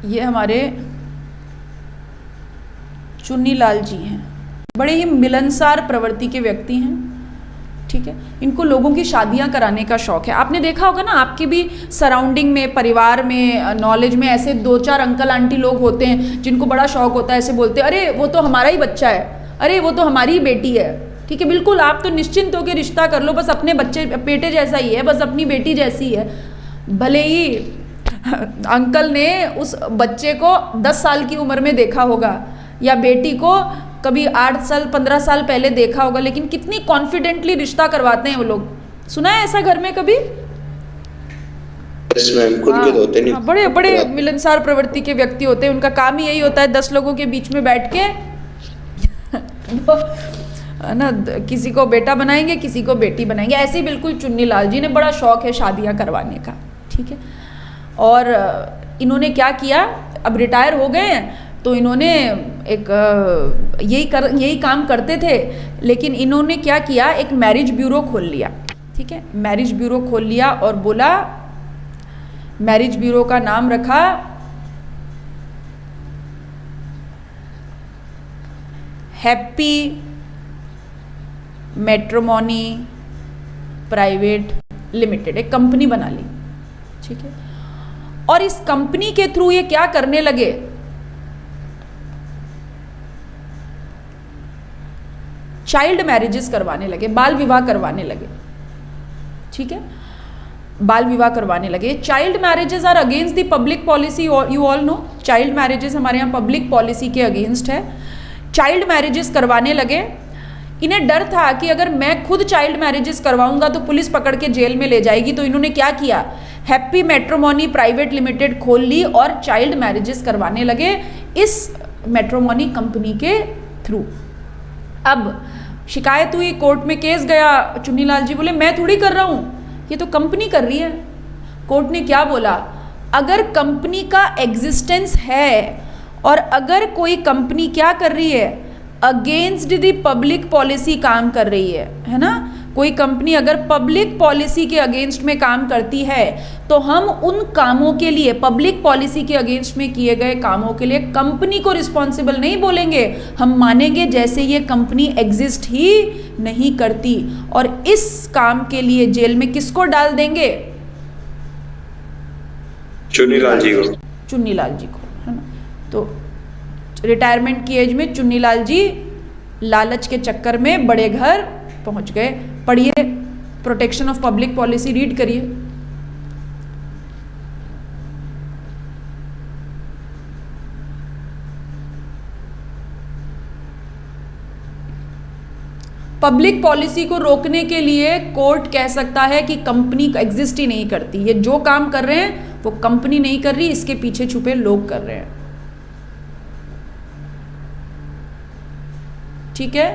ये हमारे चुन्नीलाल जी हैं, बड़े ही मिलनसार प्रवृत्ति के व्यक्ति हैं, ठीक है। इनको लोगों की शादियां कराने का शौक है। आपने देखा होगा ना, आपके भी सराउंडिंग में, परिवार में, नॉलेज में ऐसे 2-4 अंकल आंटी लोग होते हैं जिनको बड़ा शौक होता है, ऐसे बोलते हैं अरे वो तो हमारा ही बच्चा है, अरे वो तो हमारी ही बेटी है, ठीक है। बिल्कुल, आप तो निश्चिंत होकर रिश्ता कर लो, बस अपने बच्चे बेटे जैसा ही है, बस अपनी बेटी जैसी है। भले ही अंकल ने उस बच्चे को 10 साल की उम्र में देखा होगा, या बेटी को कभी 8 साल 15 साल पहले देखा होगा, लेकिन कितनी कॉन्फिडेंटली रिश्ता करवाते हैं वो लोग। सुना है ऐसा घर में कभी? यस मैम, खुद के तो होते नहीं। बड़े बड़े मिलनसार प्रवृत्ति के व्यक्ति होते हैं, उनका काम ही यही होता है 10 लोगों के बीच में बैठ के ना, किसी को बेटा बनाएंगे, किसी को बेटी बनाएंगे। ऐसे ही बिल्कुल चुन्नीलाल जी ने बड़ा शौक है शादियां करवाने का, ठीक है। और इन्होंने क्या किया, अब रिटायर हो गए हैं, तो इन्होंने एक यही काम करते थे, लेकिन इन्होंने क्या किया, एक मैरिज ब्यूरो खोल लिया, ठीक है। मैरिज ब्यूरो खोल लिया और बोला, मैरिज ब्यूरो का नाम रखा हैप्पी मैट्रिमोनी प्राइवेट लिमिटेड। एक कंपनी बना ली, ठीक है। और इस कंपनी के थ्रू ये क्या करने लगे, चाइल्ड मैरिजेस करवाने लगे, बाल विवाह करवाने लगे, ठीक है। बाल विवाह करवाने लगे। Child marriages are against the public policy, you all know. Child marriages हमारे यहाँ पब्लिक पॉलिसी के अगेंस्ट है। चाइल्ड मैरिजेस करवाने लगे। इन्हें डर था कि अगर मैं खुद चाइल्ड मैरिजेस करवाऊंगा तो पुलिस पकड़ के जेल में ले जाएगी, तो इन्होंने क्या किया, हैप्पी मैट्रिमोनी प्राइवेट लिमिटेड खोल ली और चाइल्ड मैरिजेस करवाने लगे इस मैट्रिमोनी कंपनी के थ्रू। अब शिकायत हुई, कोर्ट में केस गया, चुन्नीलाल जी बोले मैं थोड़ी कर रहा हूँ, ये तो कंपनी कर रही है। कोर्ट ने क्या बोला, अगर कंपनी का एग्जिस्टेंस है और अगर कोई कंपनी क्या कर रही है, अगेंस्ट द पब्लिक पॉलिसी काम कर रही है ना, कोई कंपनी अगर पब्लिक पॉलिसी के अगेंस्ट में काम करती है तो हम उन कामों के लिए, पब्लिक पॉलिसी के अगेंस्ट में किए गए कामों के लिए कंपनी को रिस्पॉन्सिबल नहीं बोलेंगे, हम मानेंगे जैसे ये कंपनी एग्जिस्ट ही नहीं करती। और इस काम के लिए जेल में किसको डाल देंगे? चुन्नीलाल जी को। चुन्नीलाल जी को, है ना। तो रिटायरमेंट की एज में चुन्नीलाल जी लालच के चक्कर में बड़े घर पहुंच गए। पढ़िए, protection of public policy read करिए। पब्लिक पॉलिसी को रोकने के लिए कोर्ट कह सकता है कि कंपनी एग्जिस्ट ही नहीं करती, ये जो काम कर रहे हैं वो कंपनी नहीं कर रही, इसके पीछे छुपे लोग कर रहे हैं। ठीक है।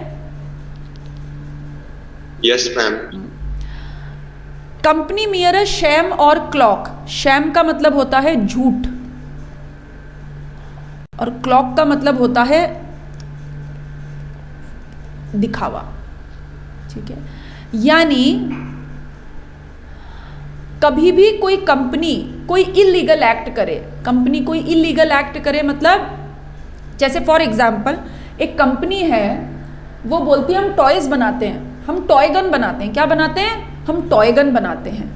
Yes ma'am. Company मियर a sham और क्लॉक। शैम का मतलब होता है झूठ और क्लॉक का मतलब होता है दिखावा। ठीक है। यानी कभी भी कोई कंपनी कोई इलीगल एक्ट करे, कंपनी कोई इलीगल एक्ट करे मतलब जैसे फॉर एग्जांपल एक कंपनी है, वो बोलती है हम टॉयज बनाते हैं, हम टॉय गन बनाते हैं। क्या बनाते हैं? हम टॉय गन बनाते हैं।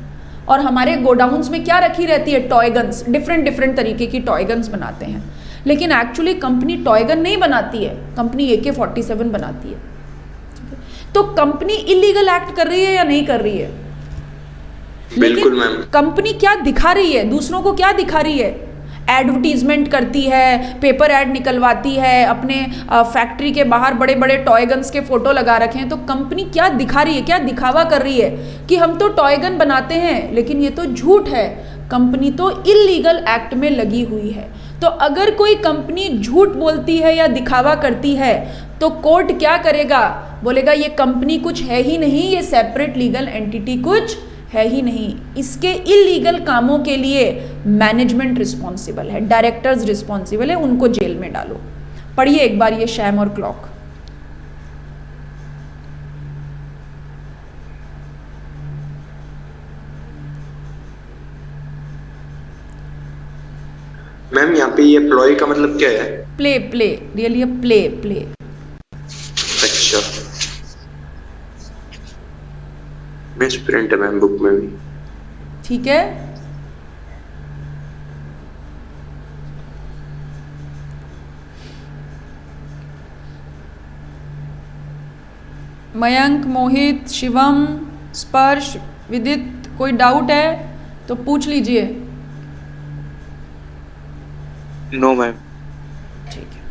और हमारे गोडाउन्स में क्या रखी रहती है? टॉय गन्स, डिफरेंट डिफरेंट तरीके की टॉय गन्स बनाते हैं। लेकिन एक्चुअली कंपनी टॉय गन नहीं बनाती है, कंपनी AK-47 बनाती है। तो कंपनी इलीगल एक्ट कर रही है या नहीं कर रही है? बिल्कुल मैम। कंपनी क्या दिखा रही है? दूसरों को क्या दिखा रही है? एडवर्टीजमेंट करती है, पेपर ऐड निकलवाती है, अपने फैक्ट्री के बाहर बड़े बड़े टॉय गन्स के फोटो लगा रखे हैं। तो कंपनी क्या दिखा रही है? क्या दिखावा कर रही है कि हम तो टॉय गन बनाते हैं, लेकिन ये तो झूठ है, कंपनी तो इलीगल एक्ट में लगी हुई है। तो अगर कोई कंपनी झूठ बोलती है या दिखावा करती है तो कोर्ट क्या करेगा? बोलेगा ये कंपनी कुछ है ही नहीं, ये सेपरेट लीगल एंटिटी कुछ है ही नहीं, इसके इलीगल कामों के लिए मैनेजमेंट रिस्पॉन्सिबल है, डायरेक्टर्स रिस्पॉन्सिबल है, उनको जेल में डालो। पढ़िए एक बार ये शैम और क्लॉक। मैम यहाँ पे ये प्लॉय का मतलब क्या है? Play, play, really play, play. अच्छा, मिसप्रिंट है मैम बुक में भी। ठीक है। मयंक, मोहित, शिवम, स्पर्श, विदित, कोई डाउट है तो पूछ लीजिए। No ma'am. ठीक है,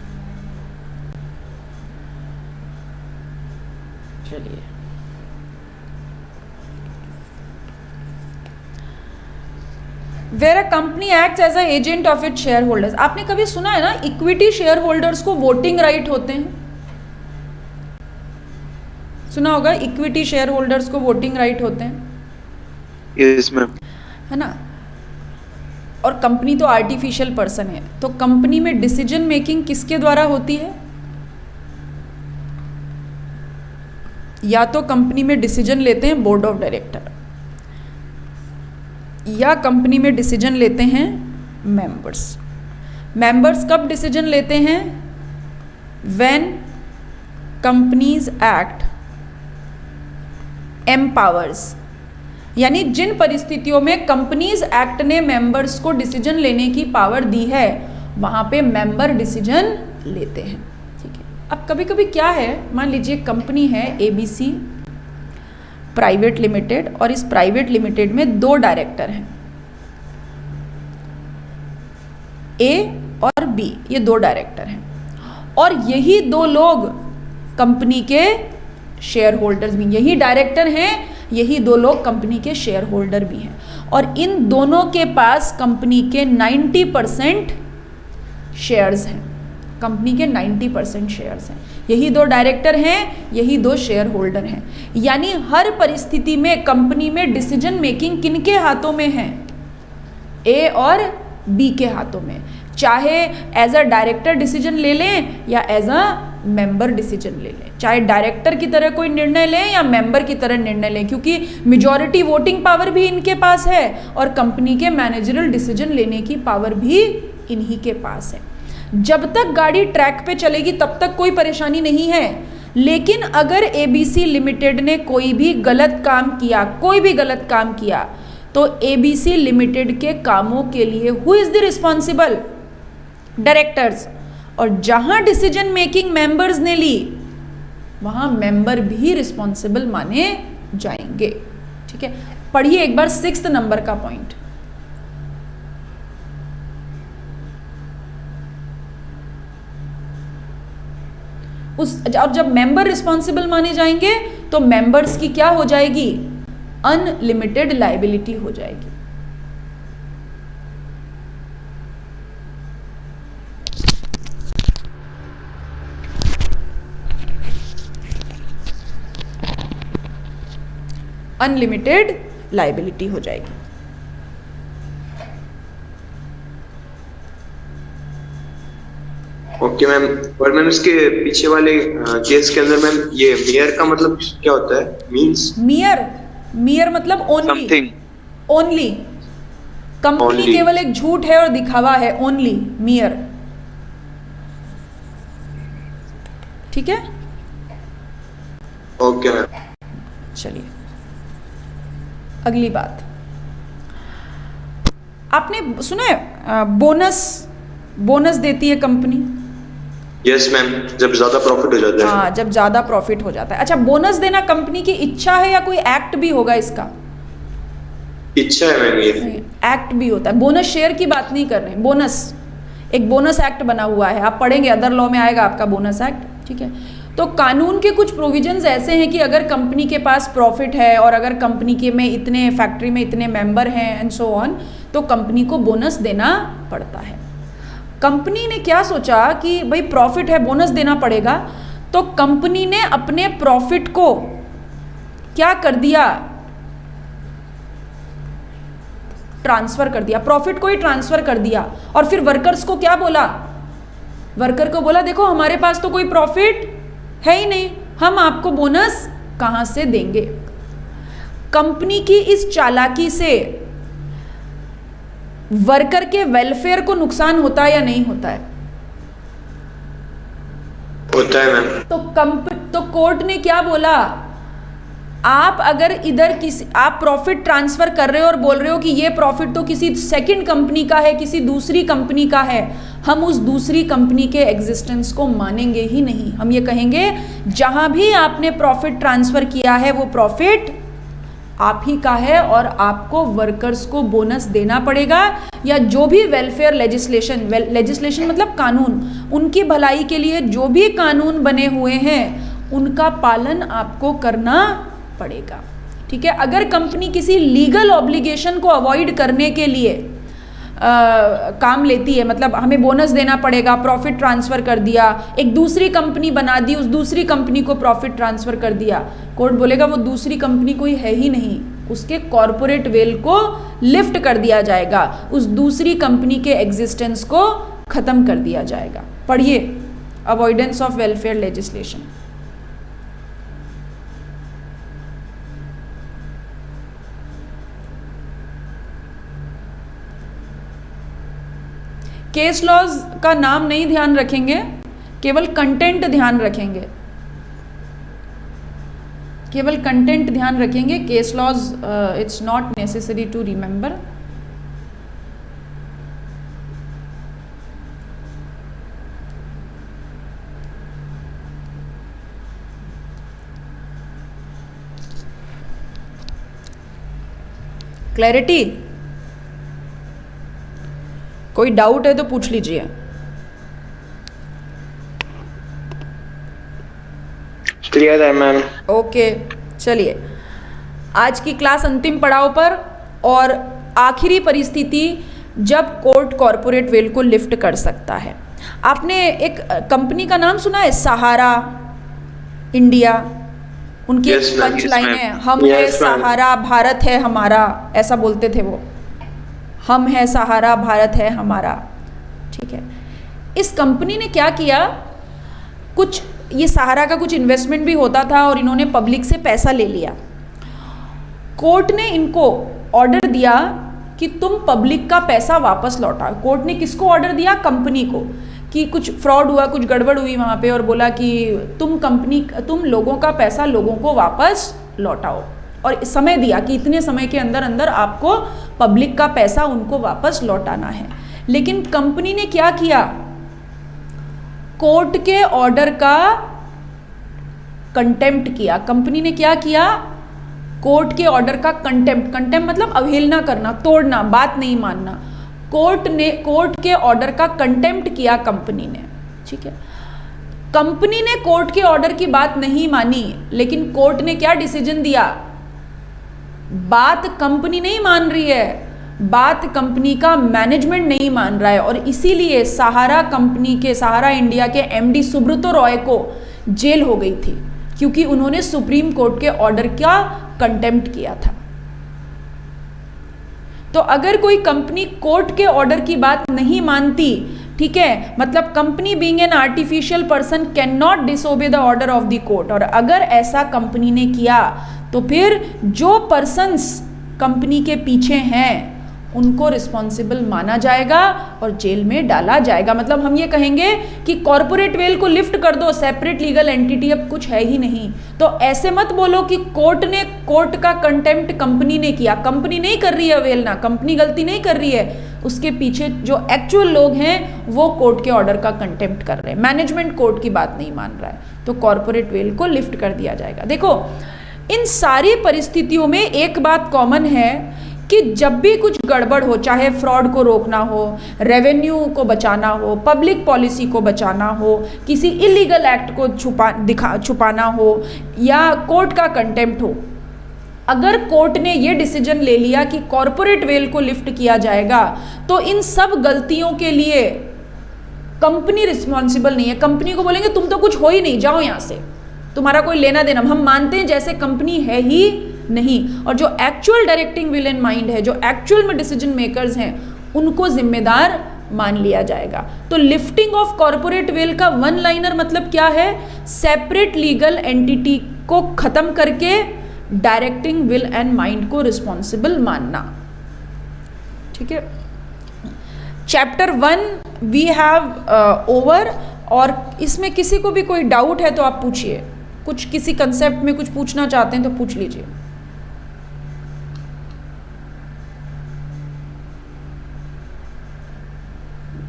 चलिए। Where a company act as a agent of it share holders. आपने कभी सुना है ना इक्विटी शेयर होल्डर्स को वोटिंग राइट होते हैं? सुना होगा, इक्विटी शेयर होल्डर्स को वोटिंग राइट होते हैं। Yes ma'am. है ना। और कंपनी तो आर्टिफिशियल पर्सन है, तो कंपनी में डिसीजन मेकिंग किसके द्वारा होती है? या तो कंपनी में डिसीजन लेते हैं बोर्ड ऑफ डायरेक्टर, या कंपनी में डिसीजन लेते हैं मेंबर्स। मेंबर्स कब डिसीजन लेते हैं? व्हेन कंपनीज एक्ट एम्पावर्स, यानी जिन परिस्थितियों में कंपनीज एक्ट ने मेंबर्स को डिसीजन लेने की पावर दी है वहां पे मेंबर डिसीजन लेते हैं। ठीक है। अब कभी कभी क्या है, मान लीजिए कंपनी है ABC प्राइवेट लिमिटेड, और इस प्राइवेट लिमिटेड में 2 डायरेक्टर हैं, A और B, ये 2 डायरेक्टर हैं, और यही 2 लोग कंपनी के शेयर होल्डर्स भी, यही डायरेक्टर हैं, यही 2 लोग कंपनी के शेयर होल्डर भी हैं, और इन दोनों के पास कंपनी के 90% शेयर्स हैं, कंपनी के 90% शेयर्स हैं। यही 2 डायरेक्टर हैं, यही 2 शेयर होल्डर हैं। यानी हर परिस्थिति में कंपनी में डिसीजन मेकिंग किनके हाथों में है? A और B के हाथों में। चाहे एज अ डायरेक्टर डिसीजन ले लें या एज अ मेंबर डिसीजन ले लें, चाहे डायरेक्टर की तरह कोई निर्णय लें या मेंबर की तरह निर्णय लें, क्योंकि मेजॉरिटी वोटिंग पावर भी इनके पास है और कंपनी के मैनेजरल डिसीजन लेने की पावर भी इन्हीं के पास है। जब तक गाड़ी ट्रैक पे चलेगी तब तक कोई परेशानी नहीं है, लेकिन अगर एबीसी लिमिटेड ने कोई भी गलत काम किया तो एबीसी लिमिटेड के कामों के लिए who is the responsible? Directors. और जहां डिसीजन मेकिंग मेंबर्स ने ली वहां मेंबर भी रिस्पॉन्सिबल माने जाएंगे। ठीक है, पढ़िए एक बार 6 नंबर का पॉइंट। और जब मेंबर रिस्पॉन्सिबल माने जाएंगे तो मेंबर्स की क्या हो जाएगी? अनलिमिटेड लायबिलिटी हो जाएगी। अनलिमिटेड लायबिलिटी हो जाएगी। Okay ma'am. और मैम इसके पीछे वाले केस के अंदर मैम ये मेयर का मतलब क्या होता है? मींस मियर मतलब only, something, only. Company Only. केवल एक झूठ है और दिखावा है, ओनली, मियर। ठीक है, ओके मैम। चलिए अगली बात। आपने सुना है बोनस देती है कंपनी? यस मैम, जब ज्यादा प्रॉफिट हो जाता है। हाँ, जब ज्यादा प्रॉफिट हो जाता है। अच्छा, बोनस देना कंपनी की इच्छा है या कोई एक्ट भी होगा इसका? इच्छा है मैम ये। एक्ट भी होता है। बोनस शेयर की बात नहीं कर रहे हैं, एक बोनस एक्ट बना हुआ है, आप पढ़ेंगे, अदर लॉ में आएगा आपका बोनस एक्ट। ठीक है, तो कानून के कुछ प्रोविजंस ऐसे हैं कि अगर कंपनी के पास प्रॉफिट है और अगर कंपनी के में इतने फैक्ट्री में इतने मेंबर हैं एंड सो ऑन, तो कंपनी को बोनस देना पड़ता है। कंपनी ने क्या सोचा कि भाई प्रॉफिट है, बोनस देना पड़ेगा, तो कंपनी ने अपने प्रॉफिट को क्या कर दिया? ट्रांसफर कर दिया, प्रॉफिट को ही ट्रांसफर कर दिया। और फिर वर्कर्स को क्या बोला? वर्कर को बोला देखो हमारे पास तो कोई प्रॉफिट है ही नहीं, हम आपको बोनस कहां से देंगे? कंपनी की इस चालाकी से वर्कर के वेलफेयर को नुकसान होता है या नहीं होता है? होता है मैम। तो कोर्ट ने क्या बोला? आप अगर इधर आप प्रॉफिट ट्रांसफर कर रहे हो और बोल रहे हो कि ये प्रॉफिट तो किसी सेकंड कंपनी का है, किसी दूसरी कंपनी का है, हम उस दूसरी कंपनी के एग्जिस्टेंस को मानेंगे ही नहीं। हम ये कहेंगे जहां भी आपने प्रॉफिट ट्रांसफर किया है वो प्रॉफिट आप ही का है और आपको वर्कर्स को बोनस देना पड़ेगा, या जो भी वेलफेयर लेजिस्लेशन मतलब कानून, उनकी भलाई के लिए जो भी कानून बने हुए हैं उनका पालन आपको करना पड़ेगा। ठीक है, अगर कंपनी किसी लीगल ऑब्लिगेशन को अवॉइड करने के लिए काम लेती है, मतलब हमें बोनस देना पड़ेगा, प्रॉफिट ट्रांसफर कर दिया, एक दूसरी कंपनी बना दी, उस दूसरी कंपनी को प्रॉफिट ट्रांसफर कर दिया, कोर्ट बोलेगा वो दूसरी कंपनी कोई है ही नहीं, उसके कॉरपोरेट वेल को लिफ्ट कर दिया जाएगा, उस दूसरी कंपनी के एग्जिस्टेंस को खत्म कर दिया जाएगा। पढ़िए avoidance of welfare legislation. Case laws का नाम नहीं ध्यान रखेंगे, केवल कंटेंट ध्यान रखेंगे, केवल कंटेंट ध्यान रखेंगे। Case laws it's not necessary to remember. Clarity? कोई डाउट है तो पूछ लीजिए। क्लियर है मैम। ओके, चलिए आज की क्लास अंतिम पड़ाव पर, और आखिरी परिस्थिति जब कोर्ट कॉरपोरेट वेल को लिफ्ट कर सकता है। आपने एक कंपनी का नाम सुना है, सहारा इंडिया? उनकी Yes, ma'am. पंच Yes, लाइन ma'am. है, हम Yes, है ma'am. सहारा, भारत है हमारा, ऐसा बोलते थे वो, हम है सहारा, भारत है हमारा। ठीक है, इस कंपनी ने क्या किया, कुछ ये सहारा का कुछ इन्वेस्टमेंट भी होता था और इन्होंने पब्लिक से पैसा ले लिया। कोर्ट ने इनको ऑर्डर दिया कि तुम पब्लिक का पैसा वापस लौटाओ। कोर्ट ने किसको ऑर्डर दिया? कंपनी को, कि कुछ फ्रॉड हुआ, कुछ गड़बड़ हुई वहाँ पे, और बोला कि तुम लोगों का पैसा लोगों को वापस लौटाओ, और समय दिया कि इतने समय के अंदर अंदर आपको पब्लिक का पैसा उनको वापस लौटाना है। लेकिन कंपनी ने क्या किया? कोर्ट के ऑर्डर का कंटेम्प्ट किया। कंपनी ने क्या किया? कोर्ट के ऑर्डर का कंटेम्प्ट मतलब अवहेलना करना, तोड़ना, बात नहीं मानना। कोर्ट के ऑर्डर का कंटेम्प्ट किया कंपनी ने, ठीक है। कंपनी ने कोर्ट के ऑर्डर की बात नहीं मानी, लेकिन कोर्ट ने क्या डिसीजन दिया? बात कंपनी नहीं मान रही है, बात कंपनी का मैनेजमेंट नहीं मान रहा है, और इसीलिए सहारा इंडिया के एमडी सुब्रतो रॉय को जेल हो गई थी, क्योंकि उन्होंने सुप्रीम कोर्ट के ऑर्डर का कंटेम्प्ट किया था। तो अगर कोई कंपनी कोर्ट के ऑर्डर की बात नहीं मानती, ठीक है, मतलब company being an artificial person can not disobey the order of the court, और अगर ऐसा कंपनी ने किया तो फिर जो पर्सन्स कंपनी के पीछे हैं उनको रिस्पॉन्सिबल माना जाएगा और जेल में डाला जाएगा। मतलब हम ये कहेंगे कि कॉर्पोरेट वेल को लिफ्ट कर दो, सेपरेट लीगल एंटिटी अब कुछ है ही नहीं। तो ऐसे मत बोलो कि कोर्ट का कंटेम्प्ट कंपनी ने किया। कंपनी नहीं कर रही है अवेलना, कंपनी गलती नहीं कर रही है, उसके पीछे जो एक्चुअल लोग हैं वो कोर्ट के ऑर्डर का कंटेम्प्ट कर रहे हैं, मैनेजमेंट कोर्ट की बात नहीं मान रहा है, तो कॉर्पोरेट वेल को लिफ्ट कर दिया जाएगा। देखो, इन सारी परिस्थितियों में एक बात कॉमन है कि जब भी कुछ गड़बड़ हो, चाहे फ्रॉड को रोकना हो, रेवेन्यू को बचाना हो, पब्लिक पॉलिसी को बचाना हो, किसी इलीगल एक्ट को छुपाना हो, या कोर्ट का कंटेम्प्ट हो, अगर कोर्ट ने ये डिसीजन ले लिया कि कॉर्पोरेट वेल को लिफ्ट किया जाएगा, तो इन सब गलतियों के लिए कंपनी रिस्पॉन्सिबल नहीं है। कंपनी को बोलेंगे तुम तो कुछ हो ही नहीं, जाओ यहाँ से, तुम्हारा कोई लेना देना, हम मानते हैं जैसे कंपनी है ही नहीं। और जो actual directing will and mind है, जो एक्चुअल में डिसीजन मेकर्स हैं, उनको जिम्मेदार मान लिया जाएगा। तो लिफ्टिंग ऑफ कॉर्पोरेट वेल का वन लाइनर मतलब क्या है? सेपरेट लीगल एंटिटी को खत्म करके डायरेक्टिंग विल एंड माइंड को रिस्पॉन्सिबल मानना, ठीक है। चैप्टर 1 वी हैव ओवर, और इसमें किसी को भी कोई डाउट है तो आप पूछिए, कुछ किसी कंसेप्ट में कुछ पूछना चाहते हैं तो पूछ लीजिए।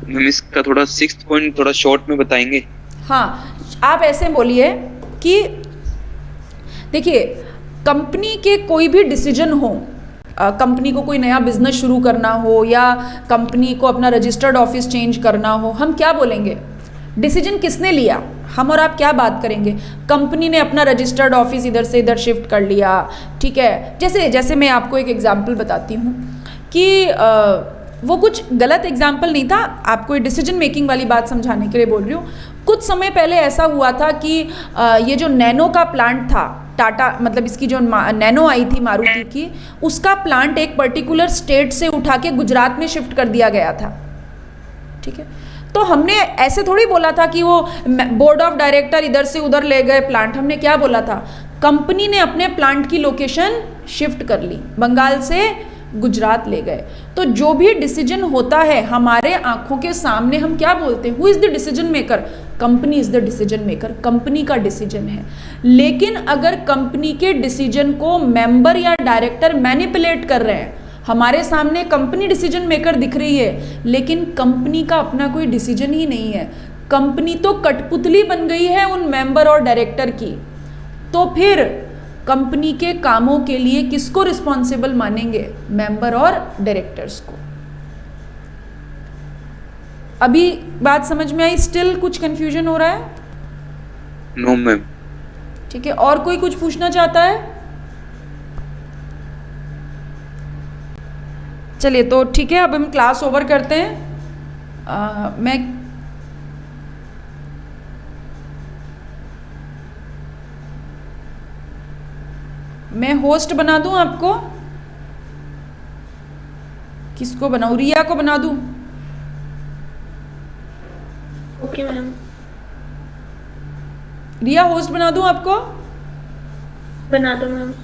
मैम इसका थोड़ा 6th पॉइंट थोड़ा शॉर्ट में बताएंगे? हाँ, आप ऐसे बोलिए कि देखिए, कंपनी के कोई भी डिसीजन हो, कंपनी को कोई नया बिजनेस शुरू करना हो, या कंपनी को अपना रजिस्टर्ड ऑफिस चेंज करना हो, हम क्या बोलेंगे? डिसीजन किसने लिया? हम और आप क्या बात करेंगे? कंपनी ने अपना रजिस्टर्ड ऑफिस इधर से इधर शिफ्ट कर लिया, ठीक है। जैसे मैं आपको एक एग्जांपल बताती हूँ कि वो कुछ गलत एग्जाम्पल नहीं था, आपको ये डिसीजन मेकिंग वाली बात समझाने के लिए बोल रही हूँ। कुछ समय पहले ऐसा हुआ था कि ये जो नैनो का प्लांट था, टाटा, मतलब इसकी जो नैनो आई थी मारुति की, उसका प्लांट एक पर्टिकुलर स्टेट से उठा के गुजरात में शिफ्ट कर दिया गया था, ठीक है। तो हमने ऐसे थोड़ी बोला था कि वो बोर्ड ऑफ डायरेक्टर इधर से उधर ले गए प्लांट। हमने क्या बोला था? कंपनी ने अपने प्लांट की लोकेशन शिफ्ट कर ली, बंगाल से गुजरात ले गए। तो जो भी डिसीजन होता है हमारे आंखों के सामने, हम क्या बोलते हैं? Who is the decision maker? Company is the decision maker, company का डिसीजन है। लेकिन अगर कंपनी के डिसीजन को मेंबर या डायरेक्टर मैनिपुलेट कर रहे हैं, हमारे सामने कंपनी डिसीजन मेकर दिख रही है, लेकिन कंपनी का अपना कोई डिसीजन ही नहीं है, कंपनी तो कठपुतली बन गई है उन मेंबर और डायरेक्टर की, तो फिर कंपनी के कामों के लिए किसको रिस्पॉन्सिबल मानेंगे? मेंबर और डायरेक्टर्स को। अभी बात समझ में आई? स्टिल कुछ कंफ्यूजन हो रहा है? No ma'am. ठीक है, और कोई कुछ पूछना चाहता है? चलिए, तो ठीक है, अब हम क्लास ओवर करते हैं। मैं होस्ट बना दूं आपको? किसको बनाऊं? रिया को बना दूं? Okay ma'am. रिया होस्ट बना दूं आपको? बना दो मैम।